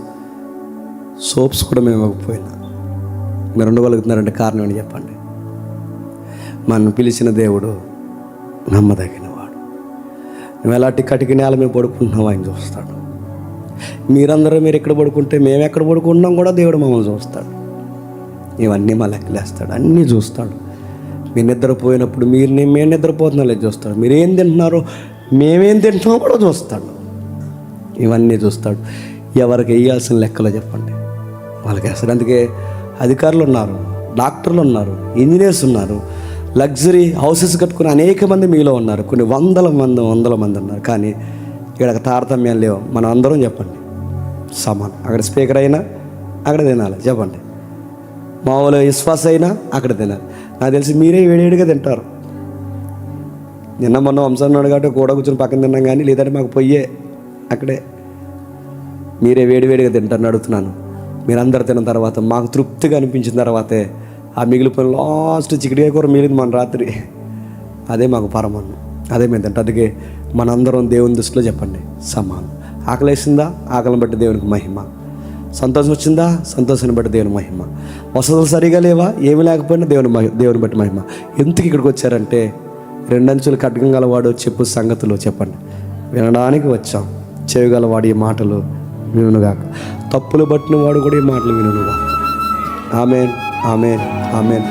సోప్స్ కూడా మేము ఇవ్వకపోయినా, మీరు ఉండగలుగుతున్నారంటే కారణం అని చెప్పండి మనం పిలిచిన దేవుడు నమ్మదగినవాడు. నువ్వు ఎలాంటి కటికి నేల మీద పడుకుంటున్నావు ఆయన చూస్తాడు. మీరు ఎక్కడ పడుకుంటే మేము ఎక్కడ పడుకుంటున్నాం కూడా దేవుడు మమ్మల్ని చూస్తాడు. ఇవన్నీ మా లెక్కలేస్తాడు, అన్నీ చూస్తాడు. మీరు నిద్రపోయినప్పుడు మేము నిద్రపోతున్నా లేదు చూస్తాడు. మీరు ఏం తింటున్నారో మేమేం తింటున్నామో కూడా చూస్తాడు. ఇవన్నీ చూస్తాడు. ఎవరికి వేయాల్సిన లెక్కలో చెప్పండి వాళ్ళకి వేస్తారు. అందుకే అధికారులు ఉన్నారు, డాక్టర్లు ఉన్నారు, ఇంజనీర్స్ ఉన్నారు, లగ్జరీ హౌసెస్ కట్టుకుని అనేక మంది మీలో ఉన్నారు. కొన్ని వందల మంది ఉన్నారు. కానీ ఇక్కడ తారతమ్యాలు లేవు. మనం అందరం చెప్పండి సమానం. అక్కడ స్పీకర్ అయినా అక్కడ తినాలి చెప్పండి. మామూలు విశ్వాస అయినా అక్కడ తినాలి. నాకు తెలిసి మీరే వేడివేడిగా తింటారు. నిన్న మొన్న వంశన్నాడు కాబట్టి కూడా కూర్చొని పక్కన తిన్నాం, కానీ లేదంటే మాకు పొయ్యే అక్కడే. మీరే వేడివేడిగా తింటారని అడుగుతున్నాను. మీరందరూ తిన్న తర్వాత మాకు తృప్తిగా అనిపించిన తర్వాతే ఆ మిగిలిపోయిన లాస్ట్ చికెన్ కూర మిగిలింది మన రాత్రి, అదే మాకు పరమాన్నం, అదే మేము తింటాం. అందుకే మనందరం దేవుని దృష్టిలో చెప్పండి సమానం. ఆకలి వేసిందా, ఆకలిని బట్టి దేవునికి మహిమ. సంతోషం వచ్చిందా, సంతోషాన్ని బట్టి దేవుని మహిమ. వసతులు సరిగా లేవా, ఏమి లేకపోయినా దేవుని బట్టి మహిమ. ఎందుకు ఇక్కడికి వచ్చారంటే 2 అంచులు ఖడ్గం గలవాడు చెప్పు సంగతులు చెప్పండి వినడానికి వచ్చాం. చేయగలవాడు ఈ మాటలు వినుగాక, తప్పులు పట్టిన వాడు కూడా ఈ మాటలు వినుగాక. ఆమేన్, ఆమేన్, ఆమేన్.